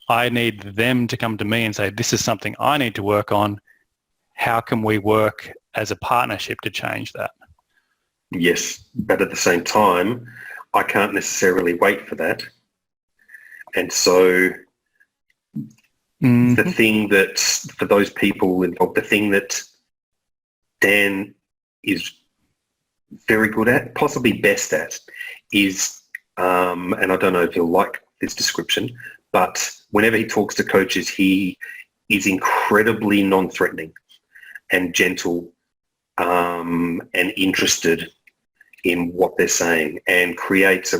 I need them to come to me and say, this is something I need to work on. How can we work as a partnership to change that? Yes, but at the same time, I can't necessarily wait for that. And so the thing that, for those people involved, the thing that Dan is very good at, possibly best at, is, and I don't know if you'll like this description, but whenever he talks to coaches, he is incredibly non-threatening and gentle and interested in what they're saying, and creates a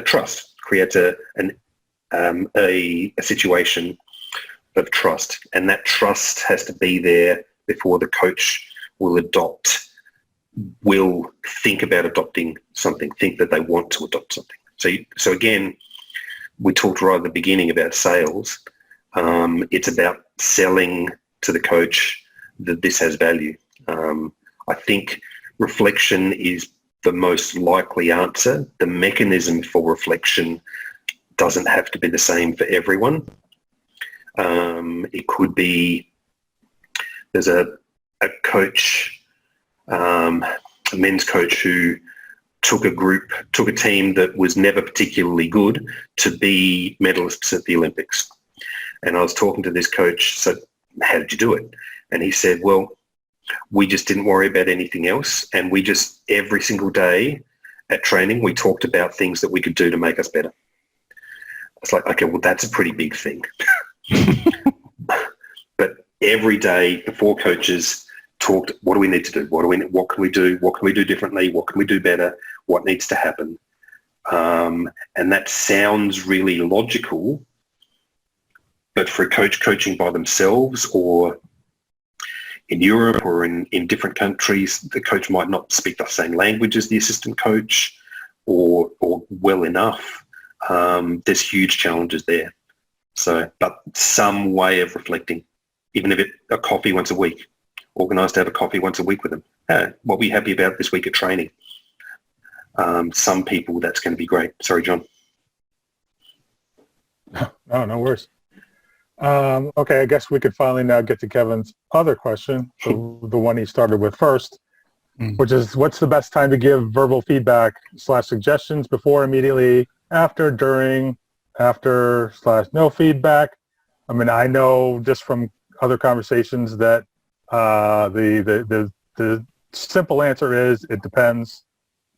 trust, creates a situation of trust, and that trust has to be there before the coach will think about adopting something, think that they want to adopt something. So again, we talked right at the beginning about sales. It's about selling to the coach that this has value. I think reflection is the most likely answer. The mechanism for reflection doesn't have to be the same for everyone. It could be, there's a coach, a men's coach who took a team that was never particularly good to be medalists at the Olympics. And I was talking to this coach, so how did you do it? And he said, well, we just didn't worry about anything else. And we just, every single day at training, we talked about things that we could do to make us better. It's like, okay, well, that's a pretty big thing. But every day the four coaches talked, what do we need to do? What can we do? What can we do differently? What can we do better? What needs to happen? And that sounds really logical, but for a coach coaching by themselves, or in Europe or in different countries, the coach might not speak the same language as the assistant coach or well enough. There's huge challenges there. So, but some way of reflecting, even if a coffee once a week, organised to have a coffee once a week with them. What were you happy about this week at training? Some people, that's going to be great. Sorry, John. No worries. Okay, I guess we could finally now get to Kevin's other question, the one he started with first, which is, what's the best time to give verbal feedback / suggestions? Before, immediately, after, during, after / no feedback? I mean, I know just from other conversations that the simple answer is it depends.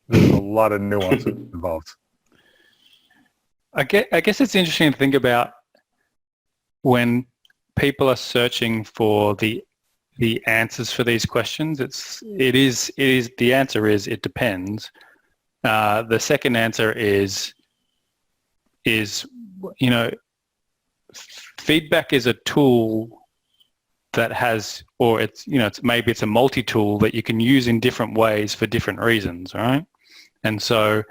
There's a lot of nuance involved. I guess it's interesting to think about when people are searching for the answers for these questions. The answer is it depends. The second answer is feedback is a tool that has, or maybe it's a multi-tool that you can use in different ways for different reasons, right? And so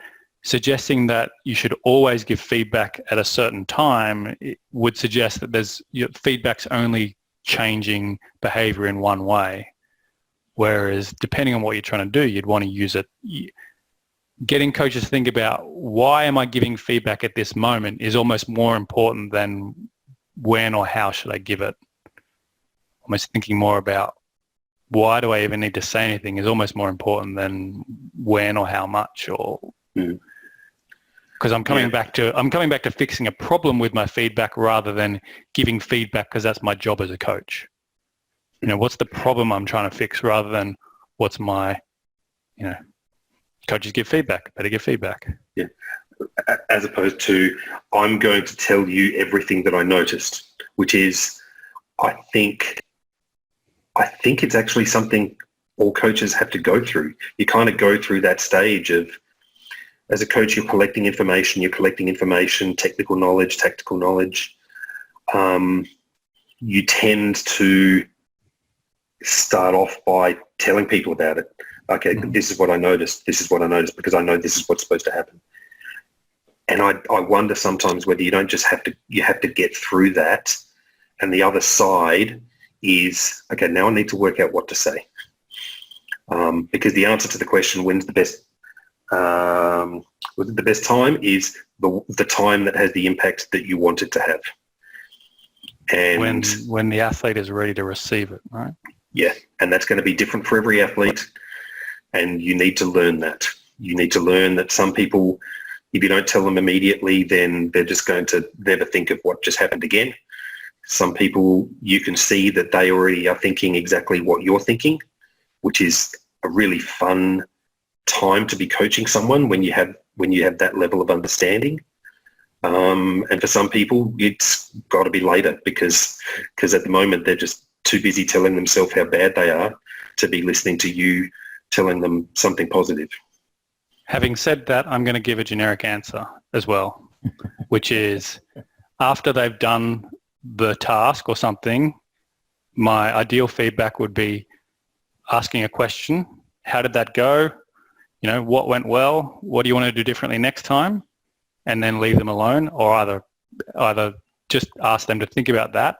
suggesting that you should always give feedback at a certain time, it would suggest that feedback's only changing behavior in one way. Whereas depending on what you're trying to do, you'd want to use it. Getting coaches to think about why am I giving feedback at this moment is almost more important than when or how should I give it. Almost thinking more about why do I even need to say anything is almost more important than when or how much, or because I'm coming back to fixing a problem with my feedback rather than giving feedback because that's my job as a coach. What's the problem I'm trying to fix rather than what's my, coaches give feedback, better give feedback. Yeah. As opposed to, I'm going to tell you everything that I noticed, which is, I think it's actually something all coaches have to go through. You kind of go through that stage of, as a coach, you're collecting information, technical knowledge, tactical knowledge. You tend to start off by telling people about it. Okay, This is what I noticed. This is what I noticed because I know this is what's supposed to happen. And I wonder sometimes whether you don't just have to get through that. And the other side is, okay, now I need to work out what to say. Because the answer to the question, when's the best, was it the best time, is the time that has the impact that you want it to have. And when the athlete is ready to receive it, right? Yeah, and that's going to be different for every athlete. And you need to learn that. You need to learn that some people, if you don't tell them immediately, then they're just going to never think of what just happened again. Some people, you can see that they already are thinking exactly what you're thinking, which is a really fun time to be coaching someone when you have that level of understanding. And for some people, it's got to be later because at the moment they're just too busy telling themselves how bad they are to be listening to you telling them something positive. Having said that, I'm going to give a generic answer as well, which is after they've done the task or something, my ideal feedback would be asking a question. How did that go? What went well? What do you want to do differently next time? And then leave them alone, or either just ask them to think about that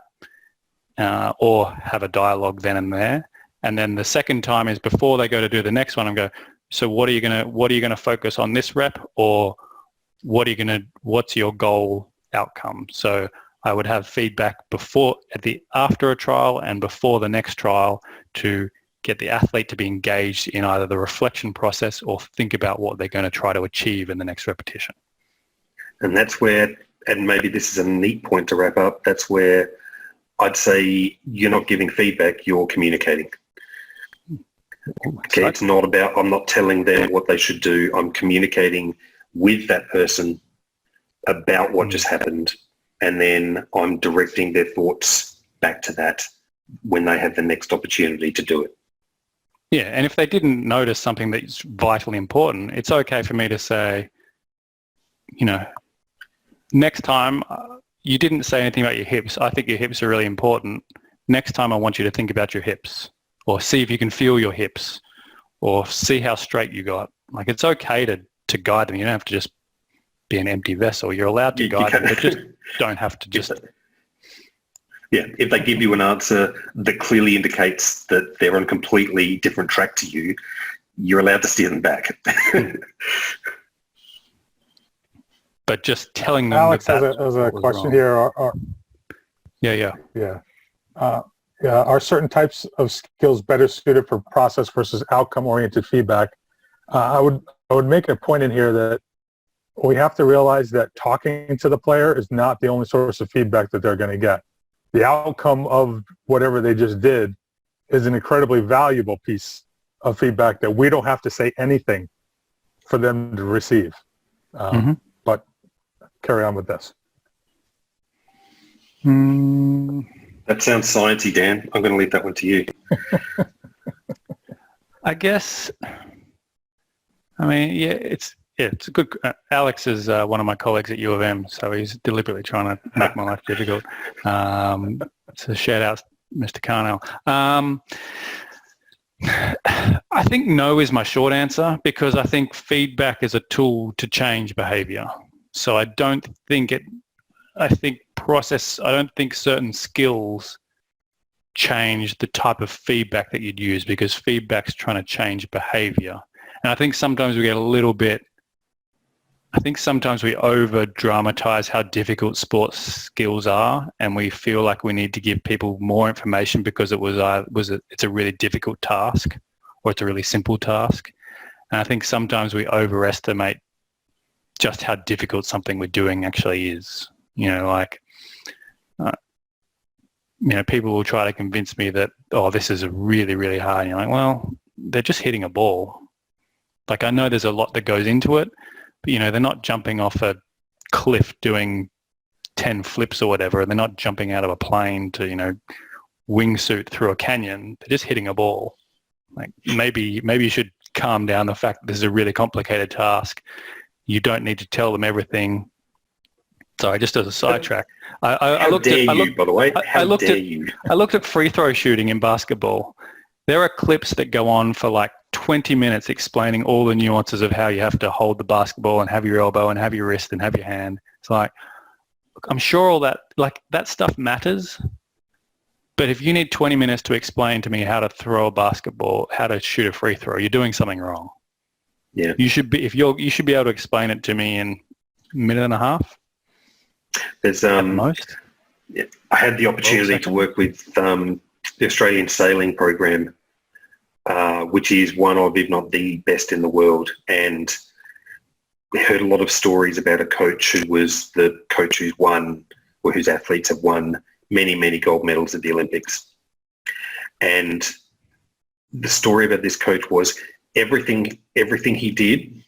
or have a dialogue then and there. And then the second time is before they go to do the next one and go, so what are you gonna focus on this rep, or what's your goal outcome? So I would have feedback after a trial and before the next trial to get the athlete to be engaged in either the reflection process or think about what they're going to try to achieve in the next repetition. And that's where, and maybe this is a neat point to wrap up, that's where I'd say you're not giving feedback, you're communicating. Okay, it's not about, I'm not telling them what they should do, I'm communicating with that person about what just happened, and then I'm directing their thoughts back to that when they have the next opportunity to do it. Yeah, and if they didn't notice something that's vitally important, it's okay for me to say, next time you didn't say anything about your hips. I think your hips are really important. Next time I want you to think about your hips, or see if you can feel your hips, or see how straight you got. Like, it's okay to guide them. You don't have to just be an empty vessel. You're allowed to guide them, but just don't have to just... Yeah, if they give you an answer that clearly indicates that they're on a completely different track to you, you're allowed to steer them back. But just telling them... Alex has a question here. Yeah. Are certain types of skills better suited for process versus outcome-oriented feedback? I would make a point in here that we have to realize that talking to the player is not the only source of feedback that they're going to get. The outcome of whatever they just did is an incredibly valuable piece of feedback that we don't have to say anything for them to receive. But carry on with this. That sounds sciencey, Dan. I'm going to leave that one to you. I guess, it's a good... Alex is one of my colleagues at U of M, so he's deliberately trying to make my life difficult. So shout Mr. Carnell. I think no is my short answer, because I think feedback is a tool to change behavior. So I don't think I think certain skills change the type of feedback that you'd use, because feedback's trying to change behavior. And I think sometimes we get a little bit, I think sometimes we over dramatize how difficult sports skills are, and we feel like we need to give people more information because it's a really difficult task, or it's a really simple task. And I think sometimes we overestimate just how difficult something we're doing actually is. People will try to convince me that, oh, this is really, really hard. And you're like, well, they're just hitting a ball. Like, I know there's a lot that goes into it, but, they're not jumping off a cliff doing 10 flips or whatever. They're not jumping out of a plane to, wingsuit through a canyon. They're just hitting a ball. Like, maybe you should calm down the fact that this is a really complicated task. You don't need to tell them everything. Sorry, just as a sidetrack. I looked at free throw shooting in basketball. There are clips that go on for like 20 minutes explaining all the nuances of how you have to hold the basketball and have your elbow and have your wrist and have your hand. It's like, I'm sure all that, like, that stuff matters. But if you need 20 minutes to explain to me how to throw a basketball, how to shoot a free throw, you're doing something wrong. Yeah. You should be able to explain it to me in a minute and a half. There's most. Yeah, I had the opportunity to work with the Australian sailing program, which is one of, if not the best in the world. And we heard a lot of stories about a coach who was the coach who's won, or whose athletes have won many, many gold medals at the Olympics. And the story about this coach was everything he did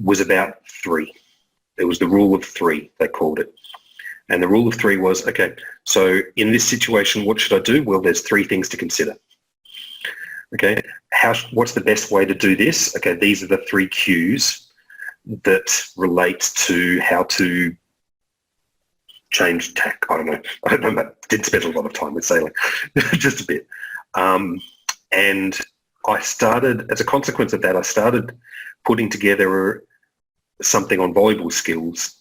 was about three. It was the rule of three, they called it. And the rule of three was, okay, so in this situation, what should I do? Well, there's three things to consider. Okay, what's the best way to do this? Okay, these are the three cues that relate to how to change tack. I don't know. Didn't spend a lot of time with sailing, just a bit. And I started, as a consequence of that, I started putting together something on volleyball skills,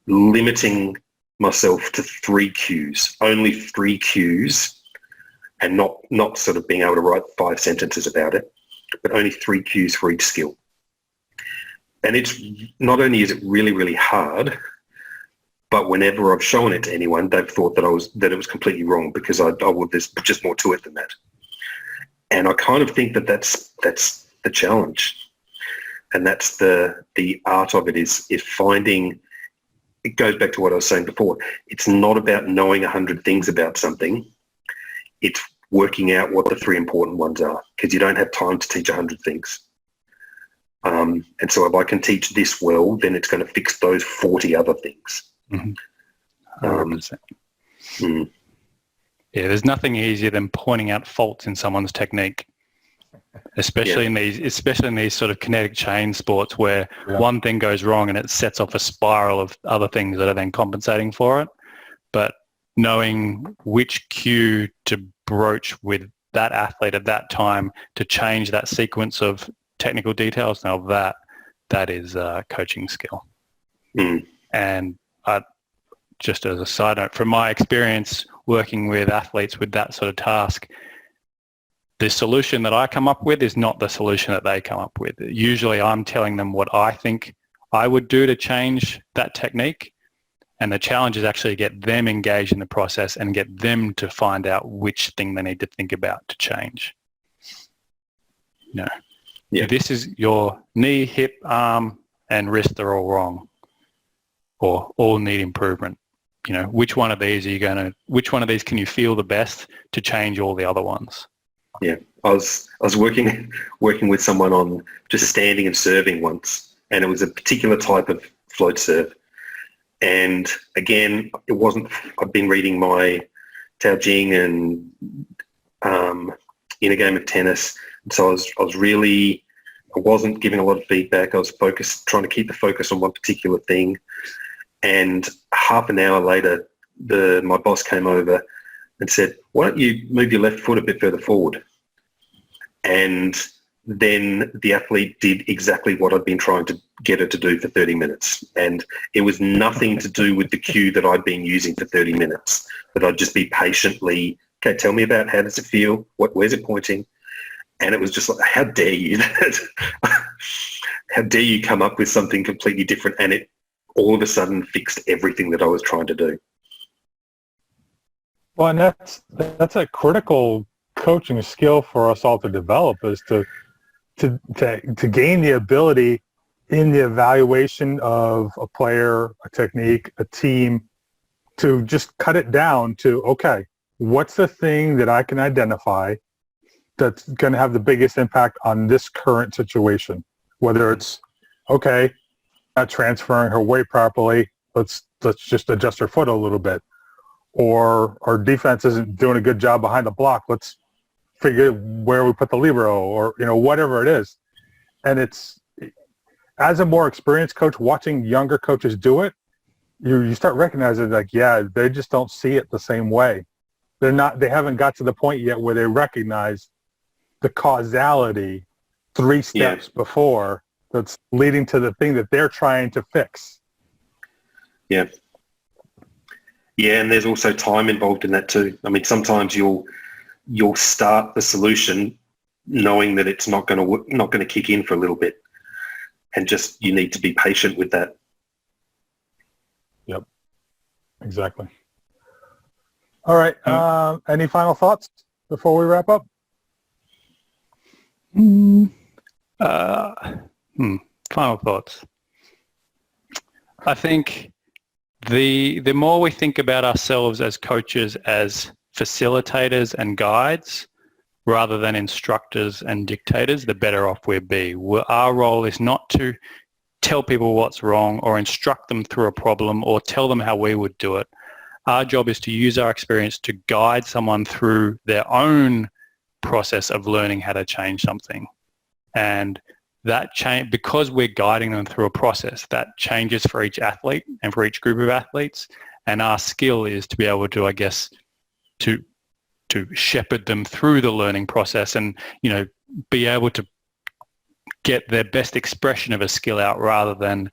limiting myself to three cues, only three cues, and not sort of being able to write 5 sentences about it, but only three cues for each skill. And it's not only is it really, really hard, but whenever I've shown it to anyone, they've thought that it was completely wrong, because there's just more to it than that. And I kind of think that that's the challenge. And that's the art of it is finding, it goes back to what I was saying before. It's not about knowing 100 things about something. It's working out what the three important ones are, because you don't have time to teach 100 things. And so if I can teach this well, then it's going to fix those 40 other things. Mm-hmm. Yeah, there's nothing easier than pointing out faults in someone's technique. Especially in these sort of kinetic chain sports where one thing goes wrong and it sets off a spiral of other things that are then compensating for it. But knowing which cue to broach with that athlete at that time to change that sequence of technical details, now that is a coaching skill. And just as a side note, from my experience working with athletes with that sort of task, the solution that I come up with is not the solution that they come up with. Usually I'm telling them what I think I would do to change that technique. And the challenge is actually get them engaged in the process and get them to find out which thing they need to think about to change. This is your knee, hip, arm, and wrist are all wrong, or all need improvement. Which one of these can you feel the best to change all the other ones? Yeah, I was working with someone on just standing and serving once, and it was a particular type of float serve. And again, it wasn't. I've been reading my Tao Jing and in a game of tennis, and so I wasn't giving a lot of feedback. I was trying to keep the focus on one particular thing. And half an hour later, my boss came over and said, why don't you move your left foot a bit further forward? And then the athlete did exactly what I'd been trying to get her to do for 30 minutes. And it was nothing to do with the cue that I'd been using for 30 minutes, but I'd just be patiently, okay, tell me about how does it feel? Where's it pointing? And it was just like, how dare you? How dare you come up with something completely different? And it all of a sudden fixed everything that I was trying to do. Well, and that's a critical coaching skill for us all to develop, is to gain the ability in the evaluation of a player, a technique, a team, to just cut it down to, okay, what's the thing that I can identify that's going to have the biggest impact on this current situation? Whether it's, okay, not transferring her weight properly, let's just adjust her foot a little bit. Or our defense isn't doing a good job behind the block, let's figure where we put the libero, or whatever it is. And it's, as a more experienced coach, watching younger coaches do it, you start recognizing, like, yeah, they just don't see it the same way. They haven't got to the point yet where they recognize the causality 3 steps before that's leading to the thing that they're trying to fix. Yeah. Yeah, and there's also time involved in that too. I mean, sometimes you'll start the solution knowing that it's not going to kick in for a little bit, and just you need to be patient with that. Yep, exactly. All right. Any final thoughts before we wrap up? Final thoughts. I think the more we think about ourselves as coaches as facilitators and guides rather than instructors and dictators, the better off we'll be. Our role is not to tell people what's wrong or instruct them through a problem or tell them how we would do it. Our job is to use our experience to guide someone through their own process of learning how to change something. And that change, because we're guiding them through a process, that changes for each athlete and for each group of athletes. And our skill is to be able to, I guess, to shepherd them through the learning process and, be able to get their best expression of a skill out rather than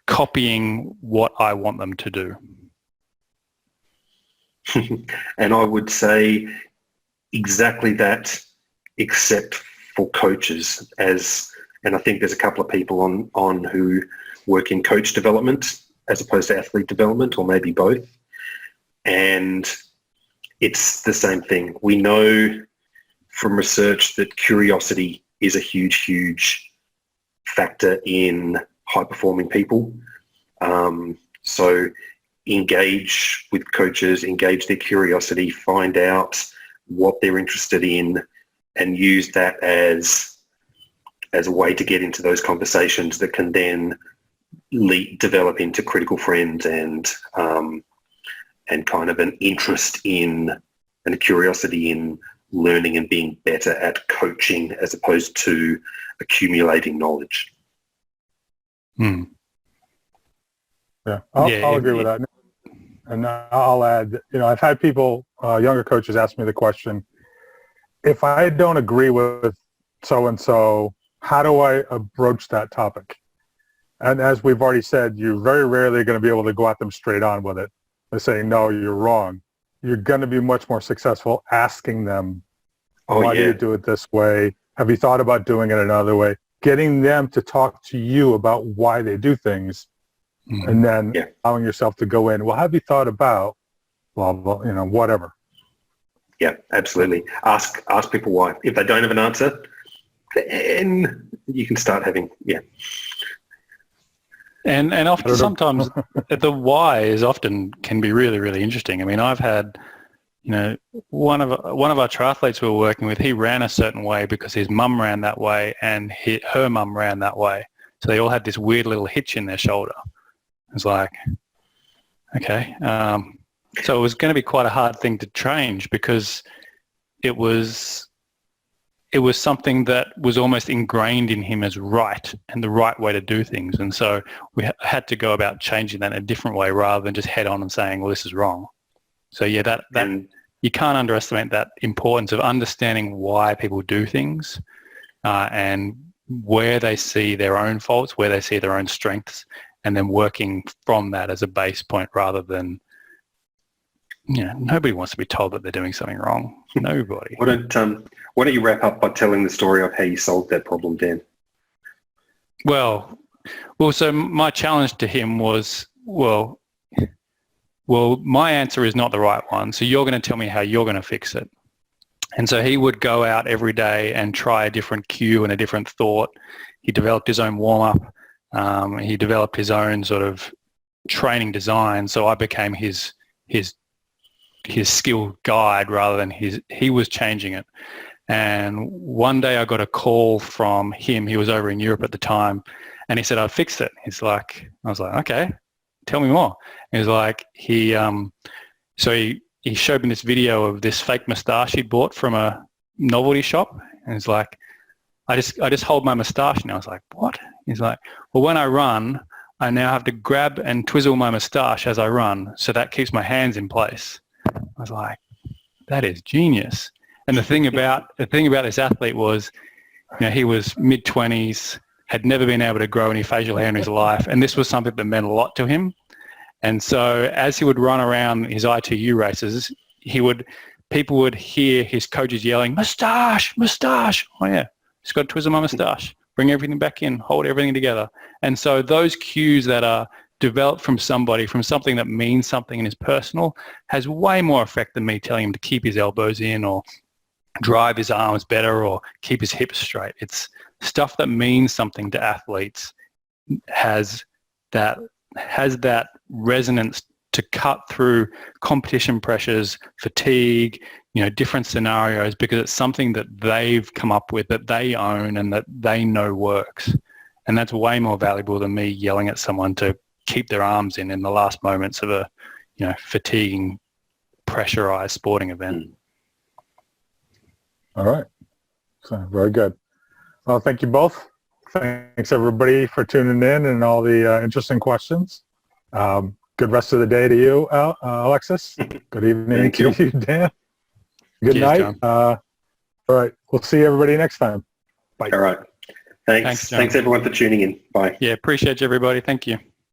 copying what I want them to do. And I would say exactly that, except for coaches, and I think there's a couple of people on who work in coach development as opposed to athlete development, or maybe both. And it's the same thing. We know from research that curiosity is a huge, huge factor in high-performing people. So engage with coaches, engage their curiosity, find out what they're interested in, and use that as a way to get into those conversations that can then develop into critical friends and kind of an interest in and a curiosity in learning and being better at coaching as opposed to accumulating knowledge. Yeah, I'll agree with that. And I'll add, I've had people, younger coaches, ask me the question, if I don't agree with so-and-so, how do I broach that topic? And as we've already said, you're very rarely going to be able to go at them straight on with it and say, no, you're wrong. You're going to be much more successful asking them, why do you do it this way? Have you thought about doing it another way? Getting them to talk to you about why they do things, and then allowing yourself to go in, well, have you thought about, blah, blah, whatever. Yeah, absolutely. Ask people why. If they don't have an answer, then you can start having, And often sometimes the why is often can be really, really interesting. I mean, I've had, one of our triathletes we were working with, he ran a certain way because his mum ran that way and her mum ran that way. So they all had this weird little hitch in their shoulder. It's like, okay. So it was going to be quite a hard thing to change because it was something that was almost ingrained in him as right and the right way to do things. And so we had to go about changing that in a different way rather than just head on and saying, well, this is wrong. So you can't underestimate that importance of understanding why people do things and where they see their own faults, where they see their own strengths, and then working from that as a base point rather than, nobody wants to be told that they're doing something wrong. Nobody. Why don't you wrap up by telling the story of how you solved that problem, Dan? Well, so my challenge to him was, well, my answer is not the right one, so you're going to tell me how you're going to fix it. And so he would go out every day and try a different cue and a different thought. He developed his own warm-up. He developed his own sort of training design, so I became his skill guide rather than he was changing it. And one day I got a call from him. He was over in Europe at the time, and he said, "I fixed it." I was like, "Okay, tell me more." He was like, he showed me this video of this fake moustache he'd bought from a novelty shop, and he's like, I just hold my moustache now. I was like, "What?" He's like, "Well, when I run, I now have to grab and twizzle my moustache as I run, so that keeps my hands in place." I was like, "That is genius." And the thing about this athlete was, he was mid-20s, had never been able to grow any facial hair in his life, and this was something that meant a lot to him. And so as he would run around his ITU races, people would hear his coaches yelling, "Moustache, moustache." "Oh yeah, just got to twizzle my moustache, bring everything back in, hold everything together." And so those cues that are developed from something that means something and is personal, has way more effect than me telling him to keep his elbows in or drive his arms better or keep his hips straight. It's stuff that means something to athletes, has that resonance to cut through competition pressures, fatigue, different scenarios, because it's something that they've come up with, that they own and that they know works. And that's way more valuable than me yelling at someone to keep their arms in the last moments of a fatiguing, pressurized sporting event. All right. So, very good. Well, thank you both. Thanks, everybody, for tuning in and all the interesting questions. Good rest of the day to you, Alexis. Good evening to you, Dan. Good Cheers, night. John. All right. We'll see everybody next time. Bye. All right. Thanks John. everyone for tuning in. Bye. Yeah, appreciate you, everybody. Thank you.